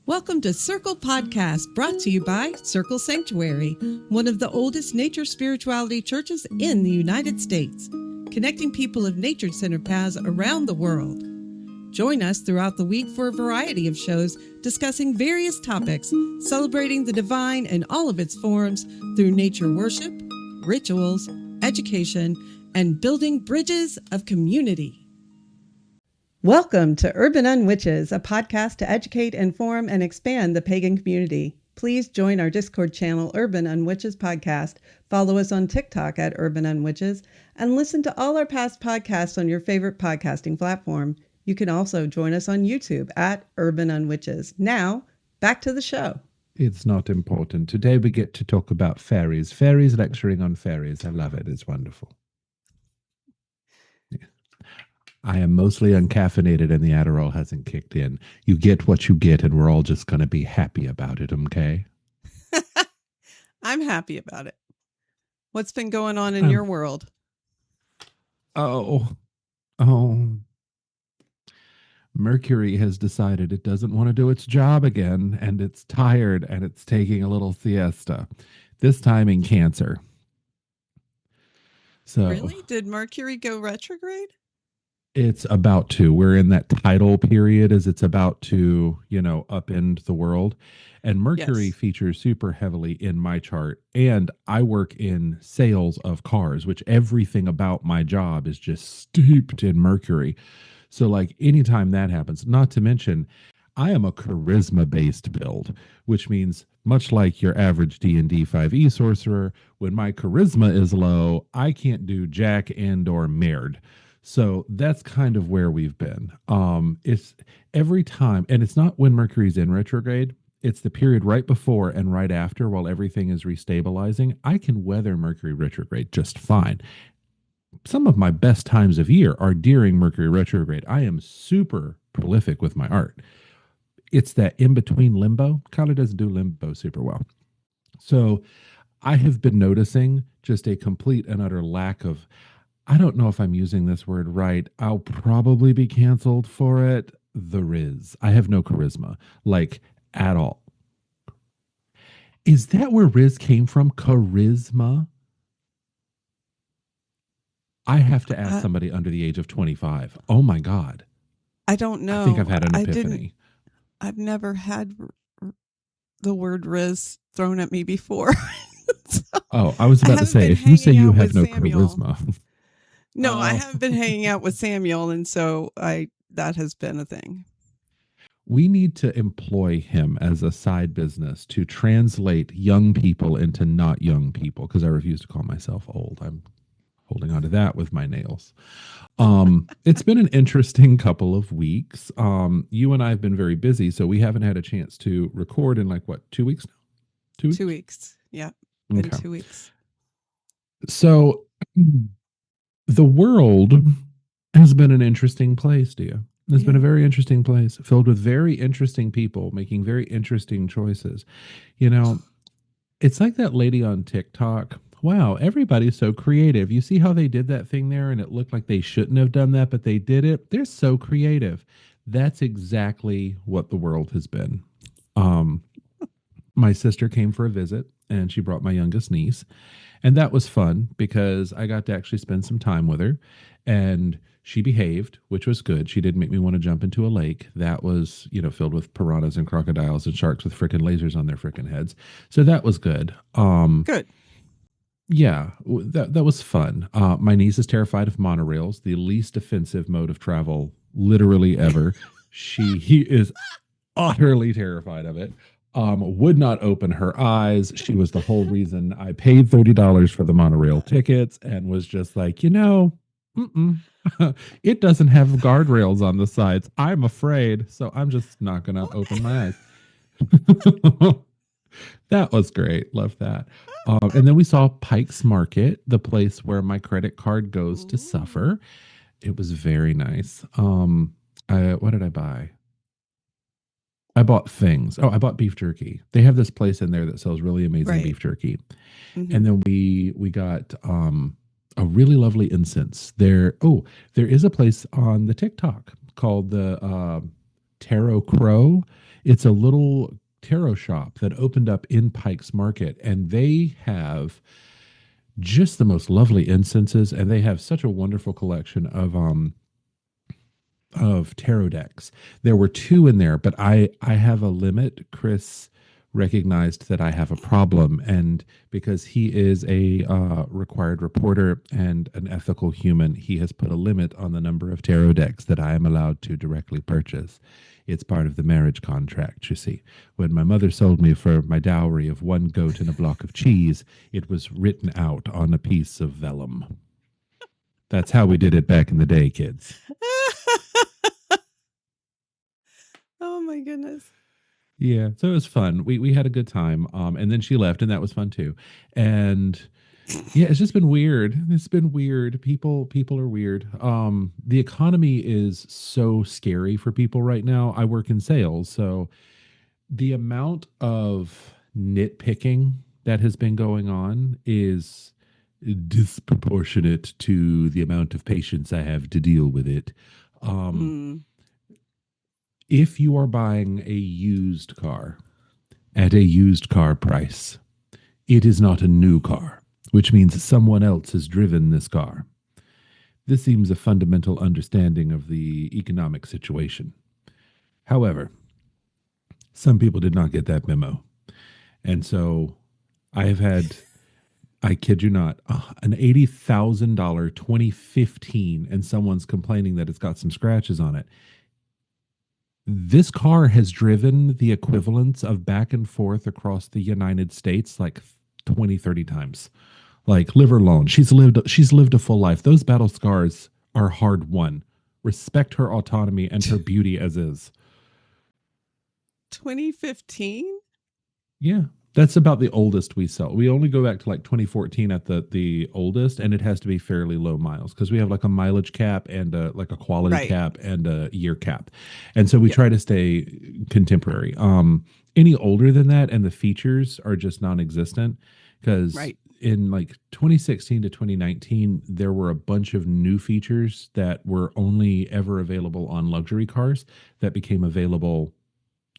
Welcome to Circle Podcast, brought to you by Circle Sanctuary, one of the oldest nature spirituality churches in the United States, connecting people of nature-centered paths around the world. Join us throughout the week for a variety of shows discussing various topics, celebrating the divine in all of its forms through nature worship, rituals, education, and building bridges of community. Welcome to Urban Unwitches, a podcast to educate, inform, and expand the pagan community. Please join our Discord channel, Urban Unwitches Podcast. Follow us on TikTok at Urban Unwitches, and listen to all our past podcasts on your favorite podcasting platform. You can also join us on YouTube at Urban Unwitches. Now, back to the show. It's not important. Today we get to talk about fairies. Fairies lecturing on fairies. I love it. It's wonderful. I am mostly uncaffeinated and the Adderall hasn't kicked in. You get what you get and we're all just going to be happy about it, okay? I'm happy about it. What's been going on in your world? Oh. Mercury has decided it doesn't want to do its job again, and it's tired and it's taking a little siesta. This time in Cancer. So, really? Did Mercury go retrograde? It's about to. We're in that tidal period as it's about to, upend the world. And Mercury features super heavily in my chart. And I work in sales of cars, which everything about my job is just steeped in Mercury. So like anytime that happens, not to mention, I am a charisma-based build, which means much like your average D&D 5e sorcerer, when my charisma is low, I can't do jack and or merd. So that's kind of where we've been. It's every time, and it's not when Mercury's in retrograde, it's the period right before and right after while everything is restabilizing. I can weather Mercury retrograde just fine. Some of my best times of year are during Mercury retrograde. I am super prolific with my art. It's that in-between limbo, kind of doesn't do limbo super well. So I have been noticing just a complete and utter lack of, I don't know if I'm using this word right. I'll probably be canceled for it. The Rizz. I have no charisma, like at all. Is that where Rizz came from? Charisma? I have to ask somebody under the age of 25. Oh my God. I don't know. I think I've had an epiphany. I've never had the word Rizz thrown at me before. So, I was about to say, if you say you have no charisma. No, I haven't been hanging out with Samuel, and so that has been a thing. We need to employ him as a side business to translate young people into not young people, because I refuse to call myself old. I'm holding on to that with my nails. It's been an interesting couple of weeks. You and I have been very busy, so we haven't had a chance to record in 2 weeks now? 2 weeks? 2 weeks. Yeah. Been 2 weeks. So the world has been an interesting place, Dia. It's been a very interesting place, filled with very interesting people making very interesting choices. It's like that lady on TikTok. Wow, everybody's so creative. You see how they did that thing there and it looked like they shouldn't have done that, but they did it. They're so creative. That's exactly what the world has been. My sister came for a visit and she brought my youngest niece. And that was fun because I got to actually spend some time with her and she behaved, which was good. She didn't make me want to jump into a lake that was, filled with piranhas and crocodiles and sharks with frickin' lasers on their frickin' heads. So that was good. Good. Yeah, that was fun. My niece is terrified of monorails, the least offensive mode of travel literally ever. He is utterly terrified of it. Would not open her eyes. She was the whole reason I paid $30 for the monorail tickets and was just like, it doesn't have guardrails on the sides. I'm afraid, so I'm just not going to open my eyes. That was great. Love that. And then we saw Pike's Market, the place where my credit card goes to suffer. It was very nice. What did I buy? I bought things. Oh, I bought beef jerky. They have this place in there that sells really amazing beef jerky. Mm-hmm. And then we got a really lovely incense. There is a place on the TikTok called the Tarot Crow. It's a little tarot shop that opened up in Pike's Market, and they have just the most lovely incenses, and they have such a wonderful collection of tarot decks. There were two in there, but I have a limit. Chris recognized that I have a problem, and because he is a required reporter and an ethical human, he has put a limit on the number of tarot decks that I am allowed to directly purchase. It's part of the marriage contract, you see. When my mother sold me for my dowry of one goat and a block of cheese, it was written out on a piece of vellum. That's how we did it back in the day, kids. Oh my goodness. Yeah, so it was fun. We had a good time. And then she left, and that was fun too. And yeah, it's just been weird. It's been weird. People are weird. The economy is so scary for people right now. I work in sales, so the amount of nitpicking that has been going on is disproportionate to the amount of patience I have to deal with it. If you are buying a used car at a used car price, it is not a new car, which means someone else has driven this car. This seems a fundamental understanding of the economic situation. However, some people did not get that memo. And so I have had, I kid you not, an $80,000 2015, and someone's complaining that it's got some scratches on it. This car has driven the equivalents of back and forth across the United States like 20, 30 times. Like, live her alone. She's lived a full life. Those battle scars are hard won. Respect her autonomy and her beauty as is. 2015? Yeah. That's about the oldest we sell. We only go back to like 2014 at the oldest, and it has to be fairly low miles because we have like a mileage cap and like a quality cap and a year cap. And so we try to stay contemporary. Any older than that and the features are just non-existent because in like 2016 to 2019, there were a bunch of new features that were only ever available on luxury cars that became available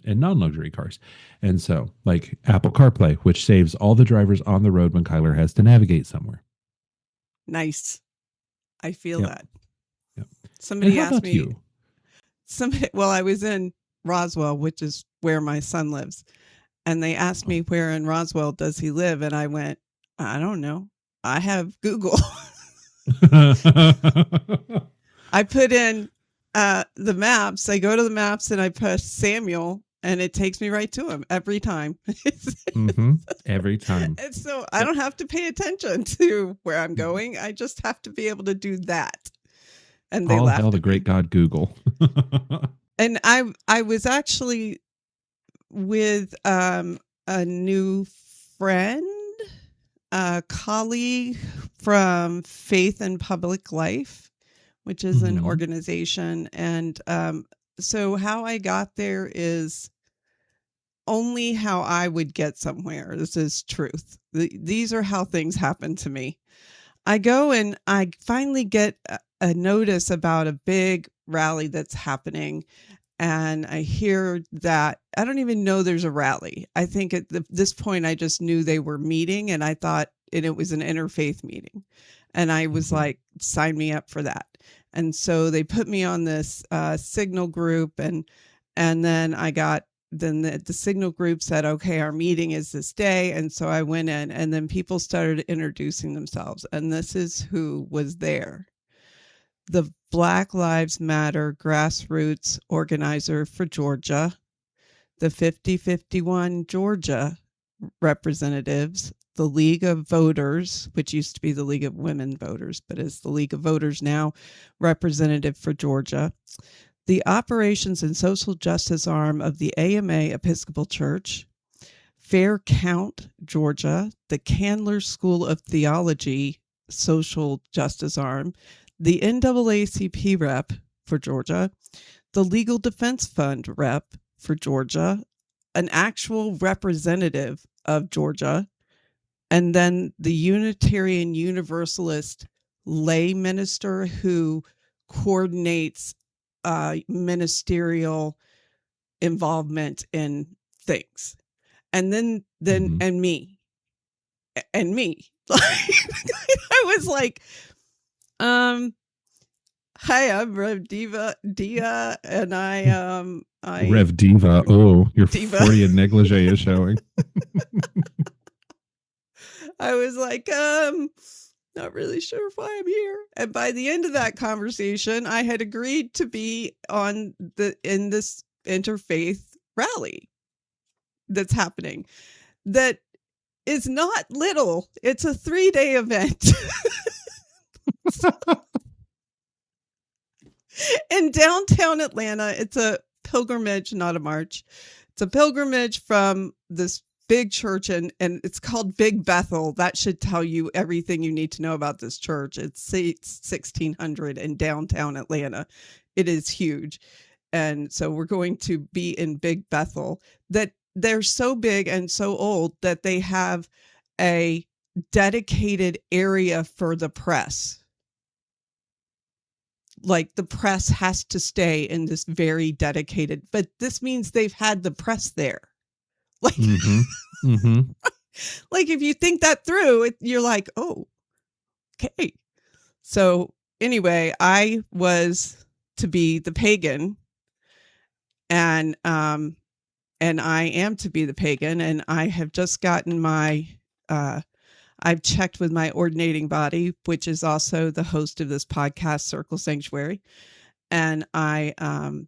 and non-luxury cars. And so like Apple CarPlay, which saves all the drivers on the road when Kyler has to navigate somewhere. Nice. I feel that. Yep. Somebody asked me, well, I was in Roswell, which is where my son lives. And they asked me, where in Roswell does he live? And I went, I don't know. I have Google. I put in the maps. I go to the maps and I push Samuel, and it takes me right to him every time. Every time. And so I don't have to pay attention to where I'm going. I just have to be able to do that. And they laughed. All the great God Google. And I was actually with a new friend, a colleague from Faith and Public Life, which is an organization. And so how I got there is only how I would get somewhere. This is truth. These are how things happen to me. I go and I finally get a notice about a big rally that's happening. And I hear that I don't even know there's a rally. I think at this point, I just knew they were meeting, and I thought it was an interfaith meeting. And I was like, sign me up for that. And so they put me on this Signal group, and then I got, the Signal group said, okay, our meeting is this day. And so I went in, and then people started introducing themselves. And this is who was there. The Black Lives Matter grassroots organizer for Georgia, the 5051 Georgia representatives, the League of Voters, which used to be the League of Women Voters, but is the League of Voters now, representative for Georgia, the Operations and Social Justice arm of the AMA Episcopal Church, Fair Count, Georgia, the Candler School of Theology Social Justice arm, the NAACP rep for Georgia, the Legal Defense Fund rep for Georgia, an actual representative of Georgia, and then the Unitarian Universalist lay minister who coordinates ministerial involvement in things. And then Mhm. and me. I was like, hi, I'm Rev Dia, and I Rev Diva. Oh, your Diva. Freudian negligee is showing. I was like, not really sure why I'm here. And by the end of that conversation, I had agreed to be in this interfaith rally that's happening. That is not little. It's a 3-day event. In downtown Atlanta. It's a pilgrimage, not a march. It's a pilgrimage from this big church, and it's called Big Bethel. That should tell you everything you need to know about this church. It seats 1,600 in downtown Atlanta. It is huge. And so we're going to be in Big Bethel. That they're so big and so old that they have a dedicated area for the press. Like the press has to stay in this very dedicated, but this means they've had the press there. Like, like if you think that through, you're like, oh, okay. So anyway, I was to be the pagan, and I am to be the pagan, and I have just gotten my, I've checked with my ordinating body, which is also the host of this podcast, Circle Sanctuary. And I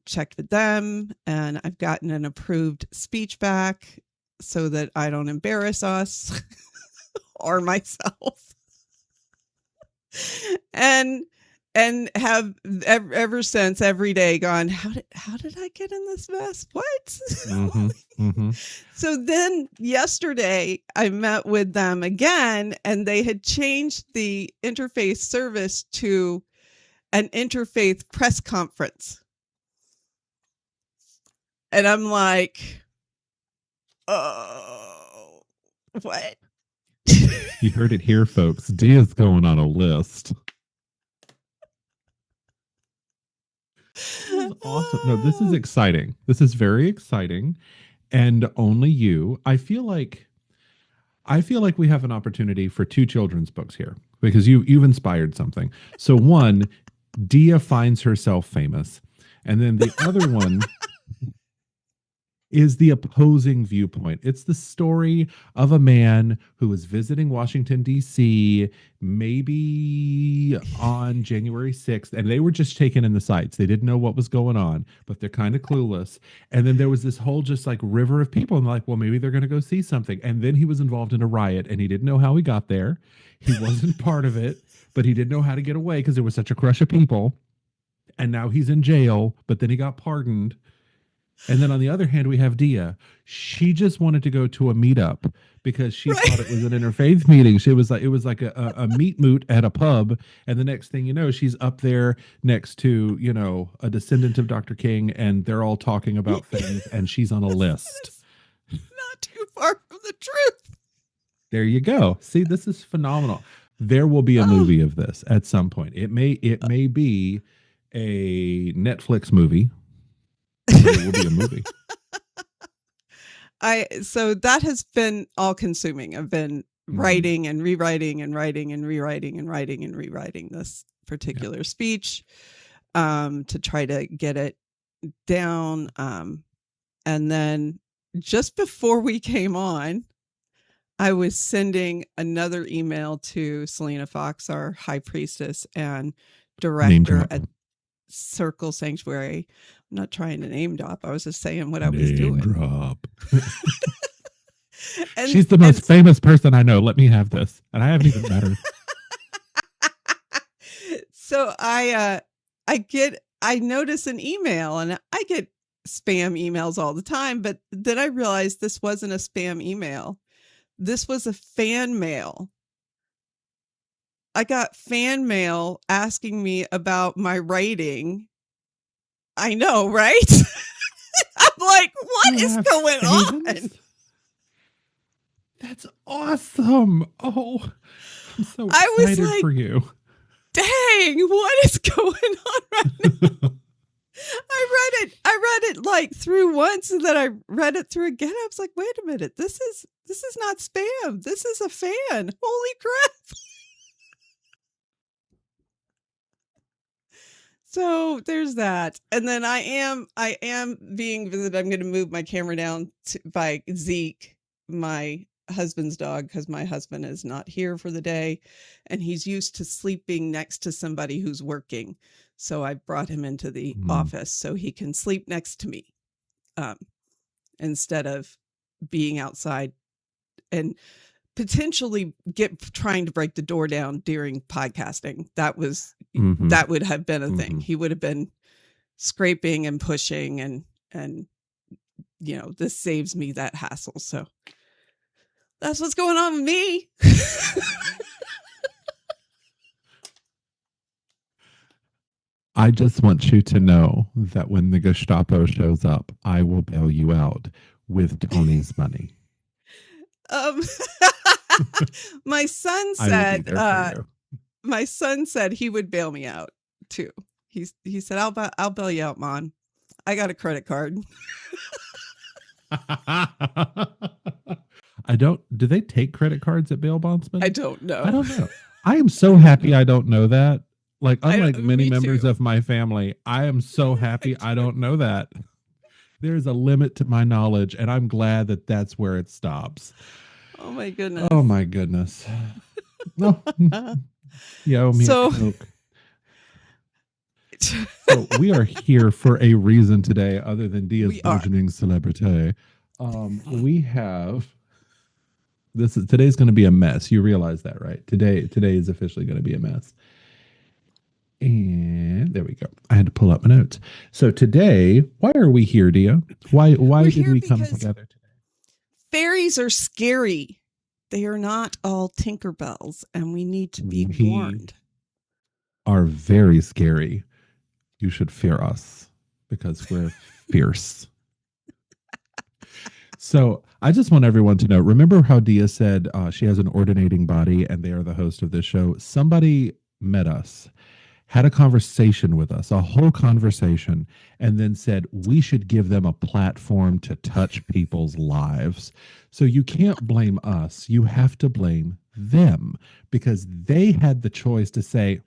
checked with them, and I've gotten an approved speech back so that I don't embarrass us or myself. And have ever since every day gone, how did I get in this mess? What? So then yesterday I met with them again, and they had changed the interfaith service to an interfaith press conference. And I'm like, oh, what? You heard it here, folks. Dia's going on a list. This is awesome. No, this is exciting. This is very exciting. And only you. I feel like we have an opportunity for 2 children's books here, because you've inspired something. So one, Dia finds herself famous. And then the other one is the opposing viewpoint. It's the story of a man who was visiting Washington, D.C., maybe on January 6th, and they were just taking in the sights. They didn't know what was going on, but they're kind of clueless. And then there was this whole just like river of people, and like, well, maybe they're going to go see something. And then he was involved in a riot, and he didn't know how he got there. He wasn't part of it, but he didn't know how to get away because there was such a crush of people. And now he's in jail, but then he got pardoned. And then on the other hand, we have Dia. She just wanted to go to a meetup because she thought it was an interfaith meeting. It was like a meet moot at a pub. And the next thing you know, she's up there next to, a descendant of Dr. King, and they're all talking about things, and she's on a list. Not too far from the truth. There you go. See, this is phenomenal. There will be a movie of this at some point. It may be a Netflix movie. It will be a movie. So that has been all consuming. I've been writing and rewriting and writing and rewriting and writing and rewriting this particular speech to try to get it down. And then just before we came on, I was sending another email to Selena Fox, our high priestess and director at Circle Sanctuary. I'm not trying to name drop. I was just saying what I was doing. Drop. She's the most famous person I know. Let me have this. And I haven't even met her. So I notice an email, and I get spam emails all the time, but then I realized this wasn't a spam email. This was a fan mail. I got fan mail asking me about my writing. I know, right? I'm like, what is going on? That's awesome. Oh, I'm so excited for you. Dang, what is going on right now? I read it like through once, and then I read it through again. I was like, wait a minute, this is not spam. This is a fan. Holy crap. So there's that. And then I am being visited. I'm going to move my camera down by Zeke, my husband's dog, because my husband is not here for the day and he's used to sleeping next to somebody who's working. So I brought him into the office so he can sleep next to me, instead of being outside and potentially trying to break the door down during podcasting. That would have been a thing. He would have been scraping and pushing, and this saves me that hassle. So that's what's going on with me. I just want you to know that when the Gestapo shows up, I will bail you out with Tony's money. My son said he would bail me out too. He said, I'll bail you out, Mom. I got a credit card. Do they take credit cards at bail bondsmen? I don't know. I am so happy I don't know that. Like, unlike many members of my family, I am so happy I don't know that. There's a limit to my knowledge, and I'm glad that that's where it stops. Oh my goodness. Oh my goodness. No. Yeah, owe me a Coke. So we are here for a reason today, other than Dia's burgeoning celebrity. We have today's going to be a mess. You realize that, right? Today is officially going to be a mess. And there we go. I had to pull up my notes. So today, why are we here, Dia? Why did we come together today? Fairies are scary. They are not all Tinkerbells, and we need to be warned. Are very scary. You should fear us because we're fierce. So I just want everyone to know, remember how Dia said she has an ordinating body and they are the host of this show? Somebody met us, had a conversation with us, a whole conversation, and then said we should give them a platform to touch people's lives. So you can't blame us. You have to blame them because they had the choice to say,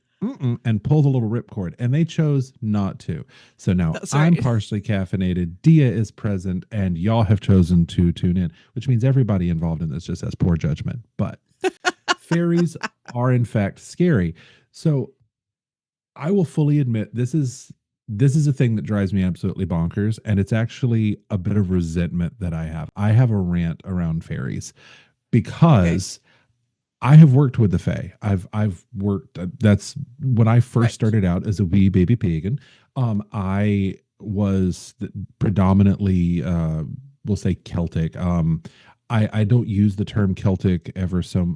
and pull the little ripcord, and they chose not to. So now I'm partially caffeinated, Dia is present, and y'all have chosen to tune in, which means everybody involved in this just has poor judgment. But fairies are in fact scary. So I will fully admit this is a thing that drives me absolutely bonkers, and it's actually a bit of resentment that I have. I have a rant around fairies because I have worked with the Fae. I've worked. That's when I first started out as a wee baby pagan. I was predominantly, we'll say Celtic. I don't use the term Celtic ever so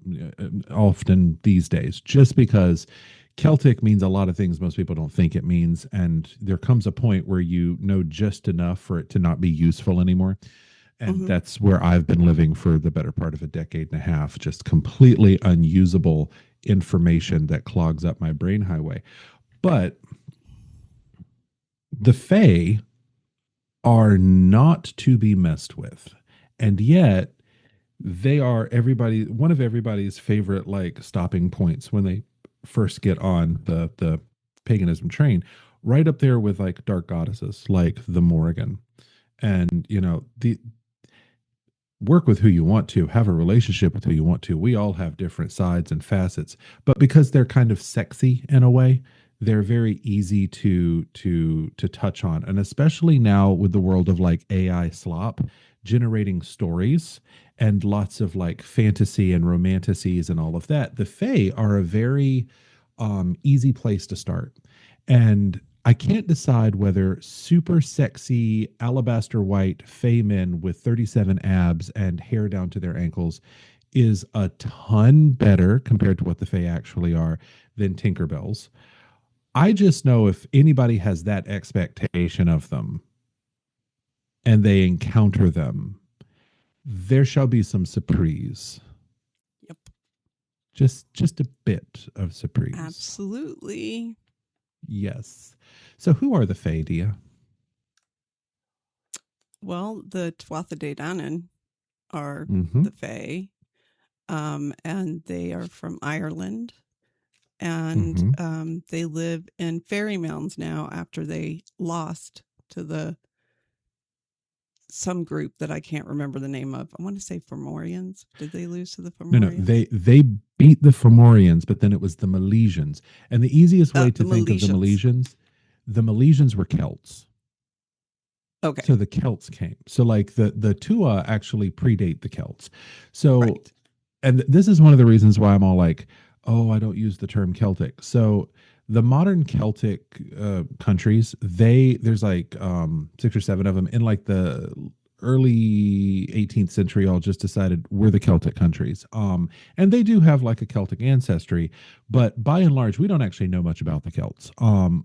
often these days, just because Celtic means a lot of things most people don't think it means, and there comes a point where you know just enough for it to not be useful anymore. And that's where I've been living for the better part of a decade and a half, just completely unusable information that clogs up my brain highway. But the Fae are not to be messed with. And yet they are one of everybody's favorite like stopping points when they first get on the paganism train, right up there with like dark goddesses like the Morrigan. And work with who you want to, have a relationship with who you want to. We all have different sides and facets, but because they're kind of sexy in a way, they're very easy to touch on. And especially now with the world of like AI slop generating stories and lots of like fantasy and romanticities and all of that, the Fae are a very easy place to start. And I can't decide whether super sexy alabaster white Fae men with 37 abs and hair down to their ankles is a ton better compared to what the Fae actually are than Tinkerbells. I just know if anybody has that expectation of them and they encounter them, there shall be some surprise. Yep. Just a bit of surprise. Absolutely. Yes. So who are the Fae, Dia? Well, the Tuatha De Danann are Mm-hmm. the Fae, and they are from Ireland, and Mm-hmm. they live in fairy mounds now after they lost to the some group that I can't remember the name of. I want to say Fomorians. Did they lose to the No, Fomorians? they beat the Fomorians, but then it was the Milesians. And the easiest way The to think of Milesians. The Milesians were Celts. So Okay. the Celts came. So like the Tua actually predate the Celts. So Right. and this is one of the reasons why I'm all like, oh, I don't use the term Celtic. So the modern Celtic countries, there's like six or seven of them in like the early 18th century. All just decided we're the Celtic countries, and they do have like a Celtic ancestry, but by and large, we don't actually know much about the Celts.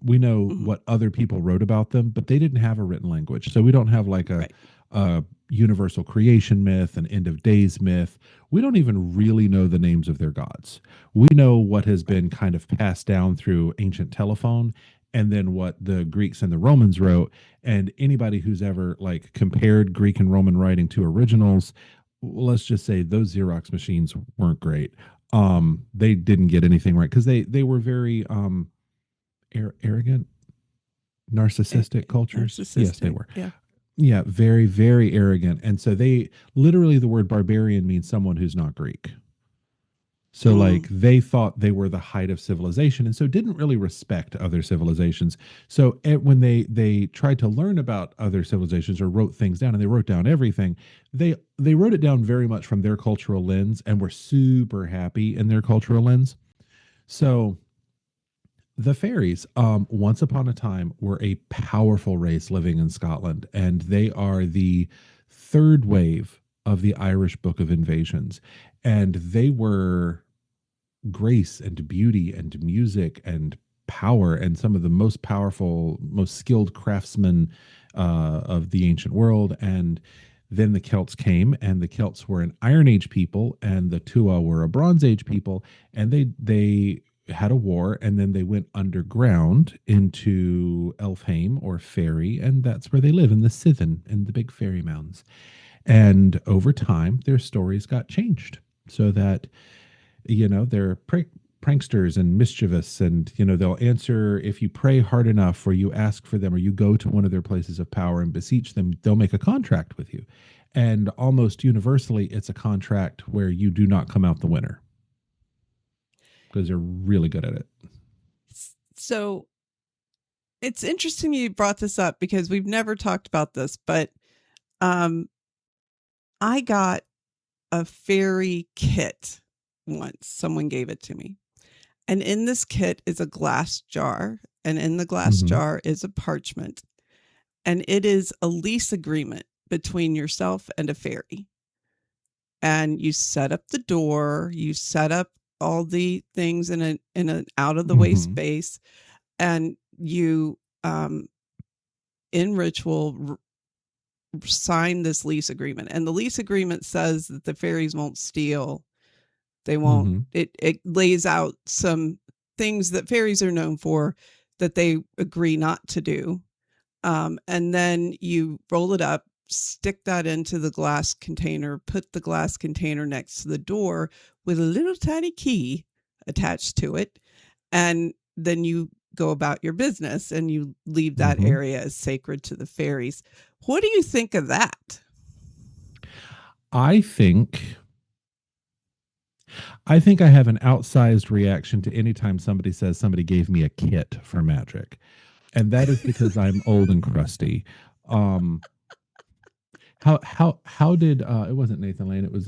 We know Mhm. what other people wrote about them, but they didn't have a written language, so we don't have like Right. a universal creation myth, an end of days myth. We don't even really know the names of their gods. We know what has Right. been kind of passed down through ancient telephone and then what the Greeks and the Romans wrote. And anybody who's ever like compared Greek and Roman writing to originals, let's just say those Xerox machines weren't great. They didn't get anything right because they were very arrogant, narcissistic cultures. Yes, they Narcissistic. were. Yeah. Yeah, very, very arrogant. And so they literally, the word barbarian means someone who's not Greek. So like Mm. they thought they were the height of civilization and so didn't really respect other civilizations. So when they tried to learn about other civilizations or wrote things down and they wrote down everything, they wrote it down very much from their cultural lens and were super happy in their cultural lens. So the fairies, once upon a time, were a powerful race living in Scotland, and they are the third wave of the Irish Book of Invasions. And they were grace and beauty and music and power and some of the most powerful, most skilled craftsmen of the ancient world. And then the Celts came, and the Celts were an Iron Age people, and the Tua were a Bronze Age people, and they had a war, and then they went underground into Elfheim or Fairy, and that's where they live in the Sithen and the big fairy mounds. And over time, their stories got changed so that they're pranksters and mischievous, and they'll answer if you pray hard enough or you ask for them or you go to one of their places of power and beseech them, they'll make a contract with you, and almost universally it's a contract where you do not come out the winner because they're really good at it. So it's interesting you brought this up because we've never talked about this, but um, I got a fairy kit once. Someone gave it to me. And in this kit is a glass jar. And in the glass Mm-hmm. jar is a parchment. And it is a lease agreement between yourself and a fairy. And you set up the door, you set up all the things in an out of the way Mm-hmm. space, and you in ritual sign this lease agreement. And the lease agreement says that the fairies won't steal. They won't. Mm-hmm. It lays out some things that fairies are known for that they agree not to do. And then you roll it up, stick that into the glass container, put the glass container next to the door with a little tiny key attached to it. And then you go about your business and you leave that Mm-hmm. area as sacred to the fairies. What do you think of that? I think I have an outsized reaction to anytime somebody says somebody gave me a kit for magic, and that is because I'm old and crusty. um how did it wasn't Nathan Lane, it was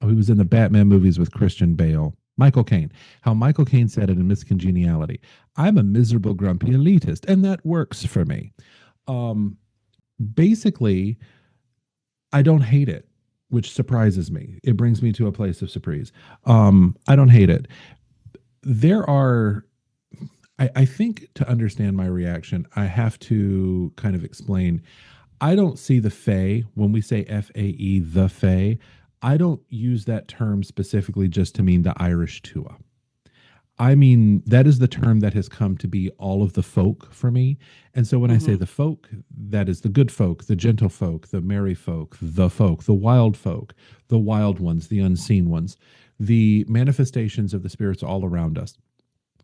he was in the Batman movies with Christian Bale, Michael Caine. How Michael Caine said it in Miss Congeniality: I'm a miserable grumpy elitist and that works for me. um Basically, I don't hate it, which surprises me. It brings me to a place of surprise. I don't hate it. There are I think to understand my reaction, I have to kind of explain. I don't see the Fae when we say FAE, the Fae. I don't use that term specifically just to mean the Irish Tua. I mean, that is the term that has come to be all of the folk for me. And so when I say Mm-hmm. the folk, that is the good folk, the gentle folk, the merry folk, the wild ones, the unseen ones, the manifestations of the spirits all around us.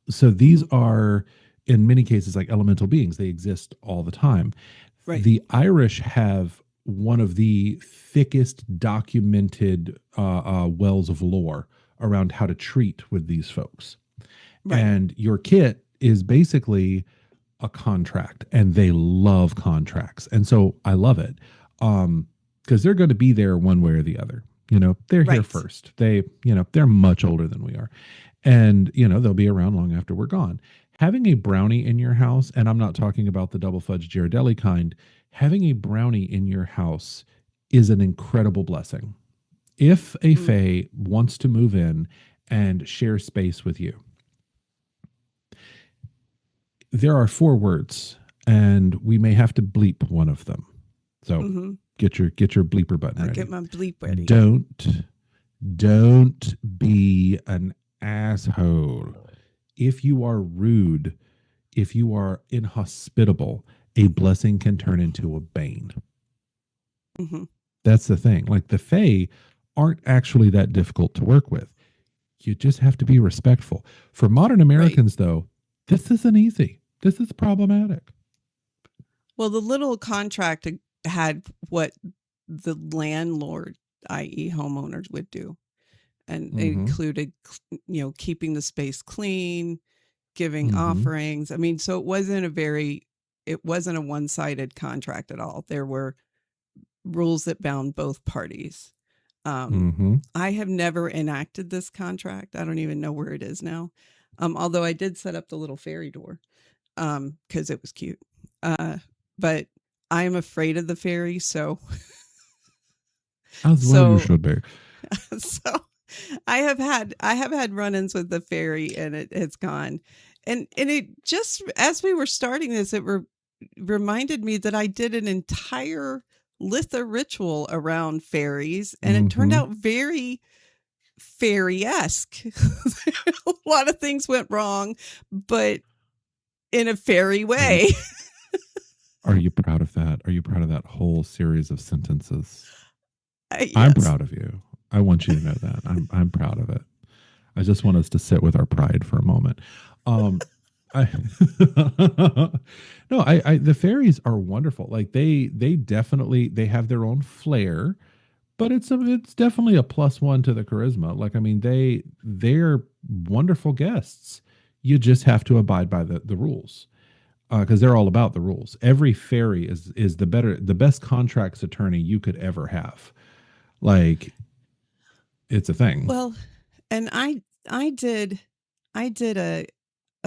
So these Mm-hmm. are, in many cases, like elemental beings. They exist all the time. Right. The Irish have one of the thickest documented wells of lore around how to treat with these folks. Right. And your kit is basically a contract, and they love contracts. And so I love it. Because they're going to be there one way or the other. They're here Right. first. They're much older than we are. And, they'll be around long after we're gone. Having a brownie in your house, and I'm not talking about the double fudge Ghirardelli kind, having a brownie in your house is an incredible blessing. If a Mm. fae wants to move in and share space with you, there are 4 words, and we may have to bleep one of them. So Mm-hmm. get your bleeper button I'll get ready. my bleep ready. Don't be an asshole. If you are rude, if you are inhospitable, a blessing can turn into a bane. Mm-hmm. That's the thing. Like, the fae aren't actually that difficult to work with. You just have to be respectful. For modern Right. Americans, though, this isn't easy. This is problematic. Well, the little contract had what the landlord, i.e., homeowners, would do, and it Mm-hmm. included, keeping the space clean, giving Mm-hmm. offerings. I mean, so it wasn't a one-sided contract at all. There were rules that bound both parties. Um, Mm-hmm. I have never enacted this contract. I don't even know where it is now. Although I did set up the little fairy door, because it was cute. But I am afraid of the fairy, so As well you so should be. so I have had run-ins with the fairy, and it's gone. And it just, as we were starting this, it reminded me that I did an entire litha ritual around fairies, and it turned Mm-hmm. out very fairy-esque. A lot of things went wrong, but in a fairy Are you way. are you proud of that? Are you proud of that whole series of sentences? I'm Yes. proud of you. I want you to know that. I'm proud of it. I just want us to sit with our pride for a moment. I no, the fairies are wonderful. Like, they definitely, they have their own flair, but it's definitely a +1 to the charisma. Like, I mean, they're wonderful guests. You just have to abide by the rules, because they're all about the rules. Every fairy is the best contracts attorney you could ever have. Like, it's a thing. Well, and I did I did a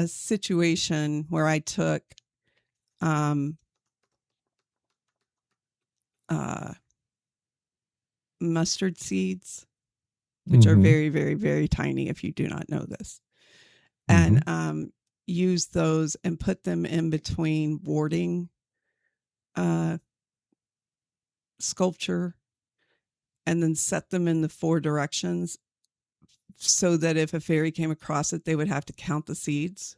situation where I took um uh mustard seeds, which are Mm-hmm. very, very, very tiny if you do not know this, Mm-hmm. and used those and put them in between warding uh sculpture, and then set them in the 4 directions, so that if a fairy came across it, they would have to count the seeds.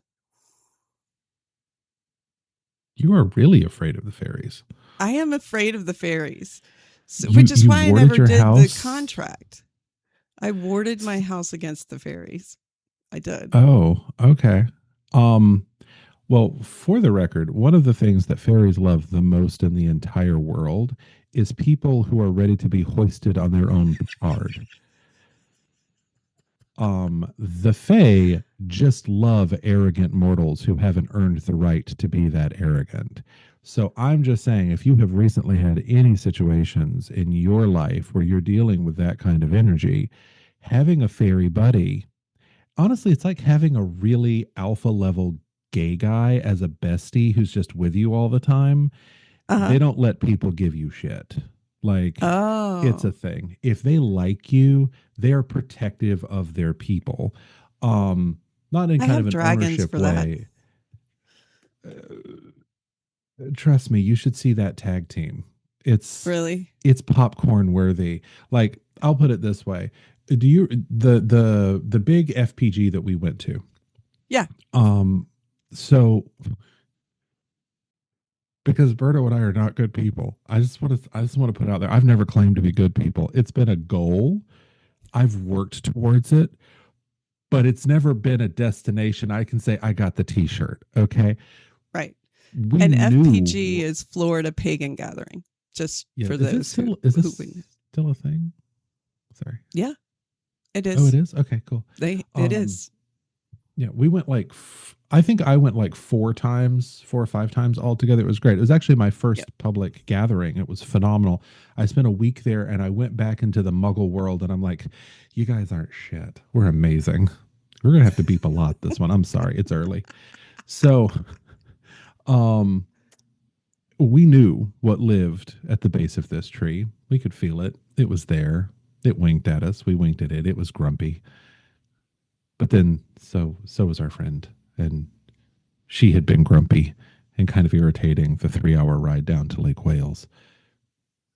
You are really afraid of the fairies. I am afraid of the fairies, so, You which is you why I warded never your did the house. contract. I warded my house against the fairies. I did. Oh, okay. Um, well, for the record, one of the things that fairies love the most in the entire world is people who are ready to be hoisted on their own petard. The Fae just love arrogant mortals who haven't earned the right to be that arrogant. So I'm just saying, if you have recently had any situations in your life where you're dealing with that kind of energy, having a fairy buddy, honestly, it's like having a really alpha level gay guy as a bestie who's just with you all the time. Uh-huh. They don't let people give you shit. Like, it's a Oh, thing. If they like you, they're protective of their people. Not in I kind of have an dragons ownership for that. way. Trust me, you should see that tag team. It's Really? it's popcorn worthy. Like, I'll put it this way. Do you the big FPG that we went to? Yeah. So because Berto and I are not good people, I just want to put out there. I've never claimed to be good people. It's been a goal. I've worked towards it, but it's never been a destination. I can say I got the T-shirt. Okay, Right. we And FPG knew. is Florida Pagan Gathering, just Yeah, for is it those still? Is who this still a thing? Sorry. yeah, it Oh, it is. is. Okay, cool. It Um, is. yeah, we went like I think I went like 4 times, 4 or 5 times altogether. It was great. It was actually my Yep. first public gathering. It was phenomenal. I spent a week there, and I went back into the Muggle world, and I'm like, you guys aren't shit. We're amazing. We're gonna have to beep a lot this one. I'm sorry, it's early. So, um, we knew what lived at the base of this tree. We could feel it. It was there. It winked at us. We winked at it. It was grumpy. But then so was our friend, and she had been grumpy and kind of irritating the 3 hour ride down to Lake Wales.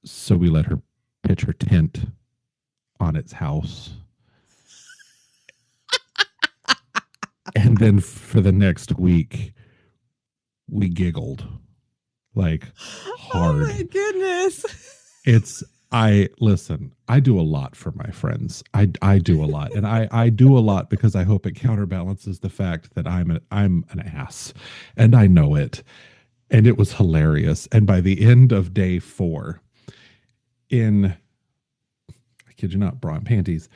So we let her pitch her tent on its house. And then for the next week, we giggled like Oh my hard. goodness. It's I listen, I do a lot for my friends. I do a lot. And I do a lot because I hope it counterbalances the fact that I'm an ass. And I know it. And it was hilarious. And by the end of day 4, in I kid you not, bra and panties,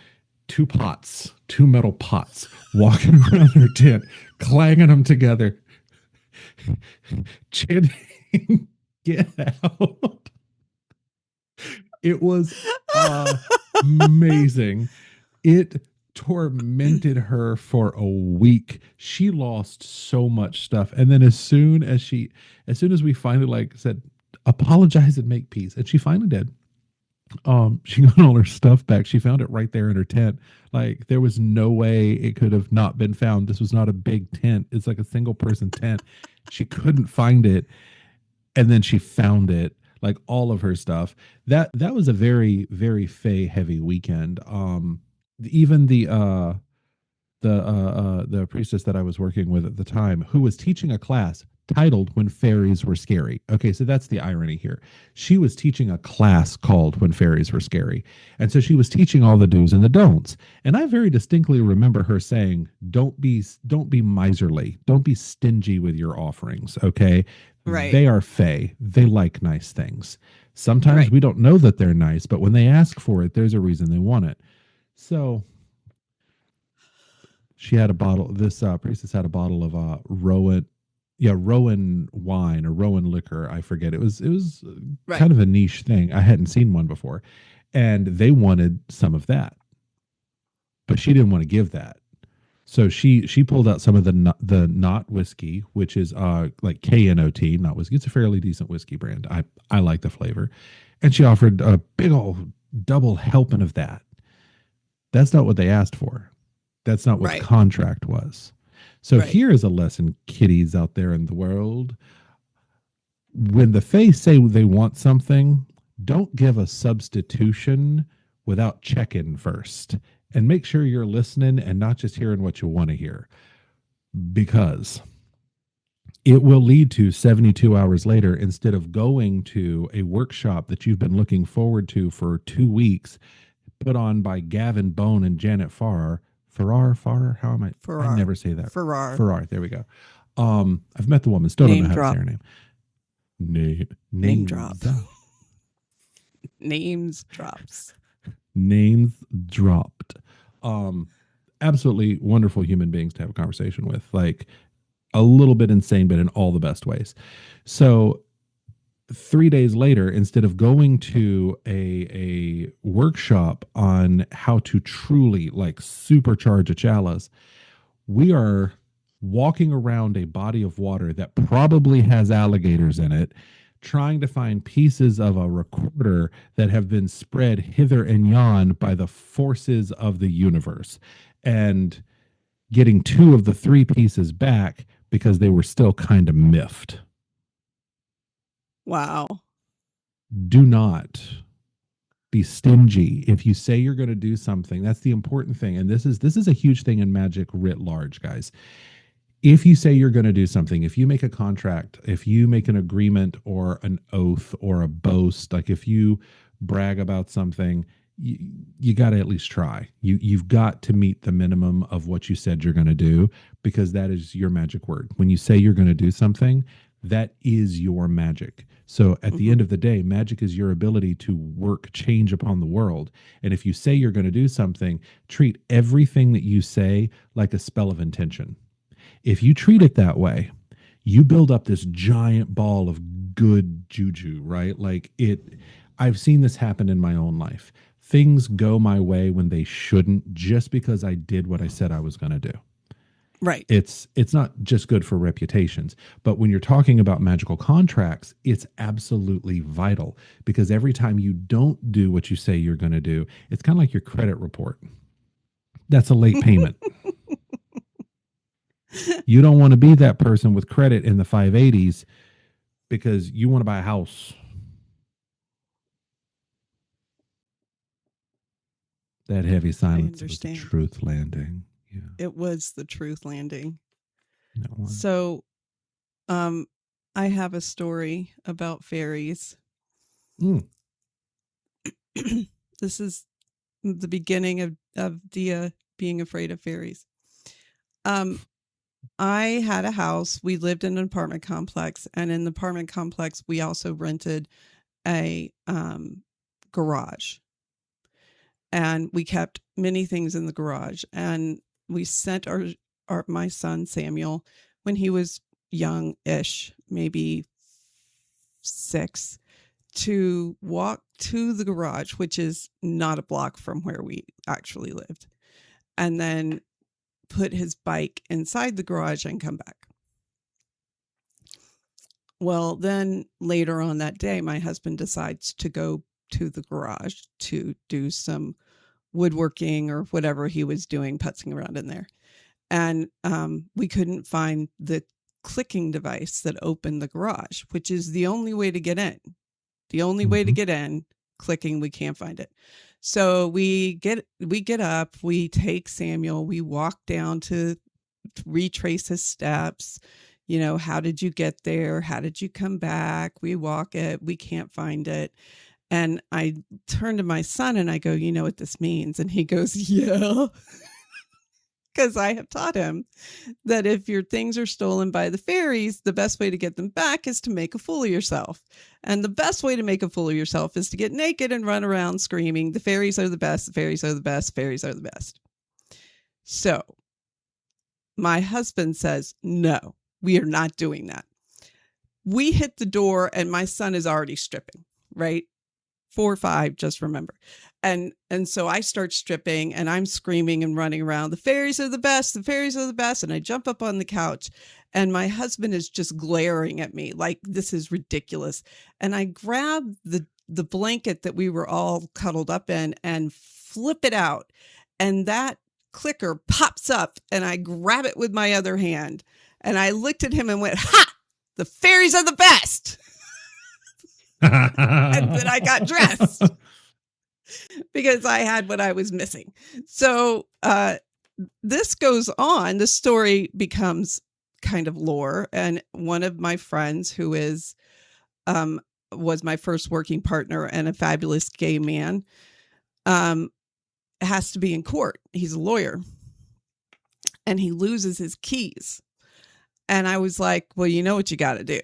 2 pots, 2 metal pots, walking around her tent, clanging them together, chanting, "Get out." It was amazing. It tormented her for a week. She lost so much stuff. And then as soon as we finally like said, apologize and make peace, and she finally did. She got all her stuff back. She found it right there in her tent. Like there was no way it could have not been found. This was not a big tent. It's like a single person tent. She couldn't find it, and then she found it, like all of her stuff. That was a very very Faye heavy weekend. Even the priestess that I was working with at the time, who was teaching a class titled "When Fairies Were Scary." Okay, so that's the irony here. She was teaching a class called "When Fairies Were Scary," and so she was teaching all the do's and the don'ts. And I very distinctly remember her saying, don't be miserly, don't be stingy with your offerings." Okay, Right. they are Fae. They like nice things. Sometimes Right. we don't know that they're nice, but when they ask for it, there's a reason they want it. So she had a bottle. This priestess had a bottle of Rowan, yeah, Rowan wine or Rowan liquor. I forget. It was Right. kind of a niche thing. I hadn't seen one before, and they wanted some of that, but she didn't want to give that. So she pulled out some of the not whiskey, which is like KNOT, not whiskey. It's a fairly decent whiskey brand. I like the flavor, and she offered a big old double helping of that. That's not what they asked for. That's not what the Right. contract was. So Right. here is a lesson, kiddies out there in the world. When the Fae say they want something, don't give a substitution without checking first. And make sure you're listening and not just hearing what you want to hear, because it will lead to 72 hours later, instead of going to a workshop that you've been looking forward to for 2 weeks, put on by Gavin Bone and Janet Farrar. How am I Farrar. never say that. Farrar. Farrar. There we go. I've met the woman. Still don't know Name how to say drop. her name. Name drop. Names. Names drops. Names dropped. Absolutely wonderful human beings to have a conversation with. Like a little bit insane, but in all the best ways. So 3 days later, instead of going to a workshop on how to truly like supercharge a chalice, we are walking around a body of water that probably has alligators in it, trying to find pieces of a recorder that have been spread hither and yon by the forces of the universe, and getting 2 of the 3 pieces back because they were still kind of miffed. Wow. Do not be stingy. If you say you're going to do something, that's the important thing. And this is a huge thing in magic writ large, guys. if you say you're going to do something, if you make a contract, if you make an agreement or an oath or a boast, like if you brag about something, you got to at least try. You've got to meet the minimum of what you said you're going to do, because that is your magic word. When you say you're going to do something, that is your magic. So at the end of the day, magic is your ability to work change upon the world. And if you say you're going to do something, treat everything that you say like a spell of intention. If you treat it that way, you build up this giant ball of good juju, right? Like I've seen this happen in my own life. Things go my way when they shouldn't, just because I did what I said I was going to do. Right. It's not just good for reputations, but when you're talking about magical contracts, it's absolutely vital, because every time you don't do what you say you're going to do, it's kind of like your credit report. That's a late payment. You don't want to be that person with credit in the 580s because you want to buy a house. That heavy silence was the truth landing. Yeah. It was the truth landing. That one. So, I have a story about fairies. This is the beginning of Dia being afraid of fairies. I had a house. We lived in an apartment complex, and in the apartment complex, we also rented a garage. And we kept many things in the garage. And we sent my son Samuel, when he was young-ish, maybe 6, to walk to the garage, which is not a block from where we actually lived, and then put his bike inside the garage and come back. Well, then later on that day, my husband decides to go to the garage to do some woodworking or whatever he was doing, putzing around in there. And we couldn't find the clicking device that opened the garage, which is the only way to get in. The only way to get in, clicking, we can't find it. So we get up, we take Samuel, we walk down to retrace his steps. You know, how did you get there? How did you come back? We walk it, we can't find it. And I turn to my son and I go, you know what this means? And he goes, yeah. Because I have taught him that if your things are stolen by the fairies, the best way to get them back is to make a fool of yourself. And the best way to make a fool of yourself is to get naked and run around screaming, the fairies are the best, the fairies are the best, the fairies are the best. So my husband says, no, we are not doing that. We hit the door and my son is already stripping, right? 4 or 5, just remember. And so I start stripping and I'm screaming and running around. The fairies are the best. The fairies are the best. And I jump up on the couch and my husband is just glaring at me like, this is ridiculous. And I grab the blanket that we were all cuddled up in and flip it out. And that clicker pops up and I grab it with my other hand. And I looked at him and went, ha, the fairies are the best. And then I got dressed because I had what I was missing. So this goes on. The story becomes kind of lore. And one of my friends who was my first working partner and a fabulous gay man has to be in court. He's a lawyer and he loses his keys. And I was like, well, you know what you got to do.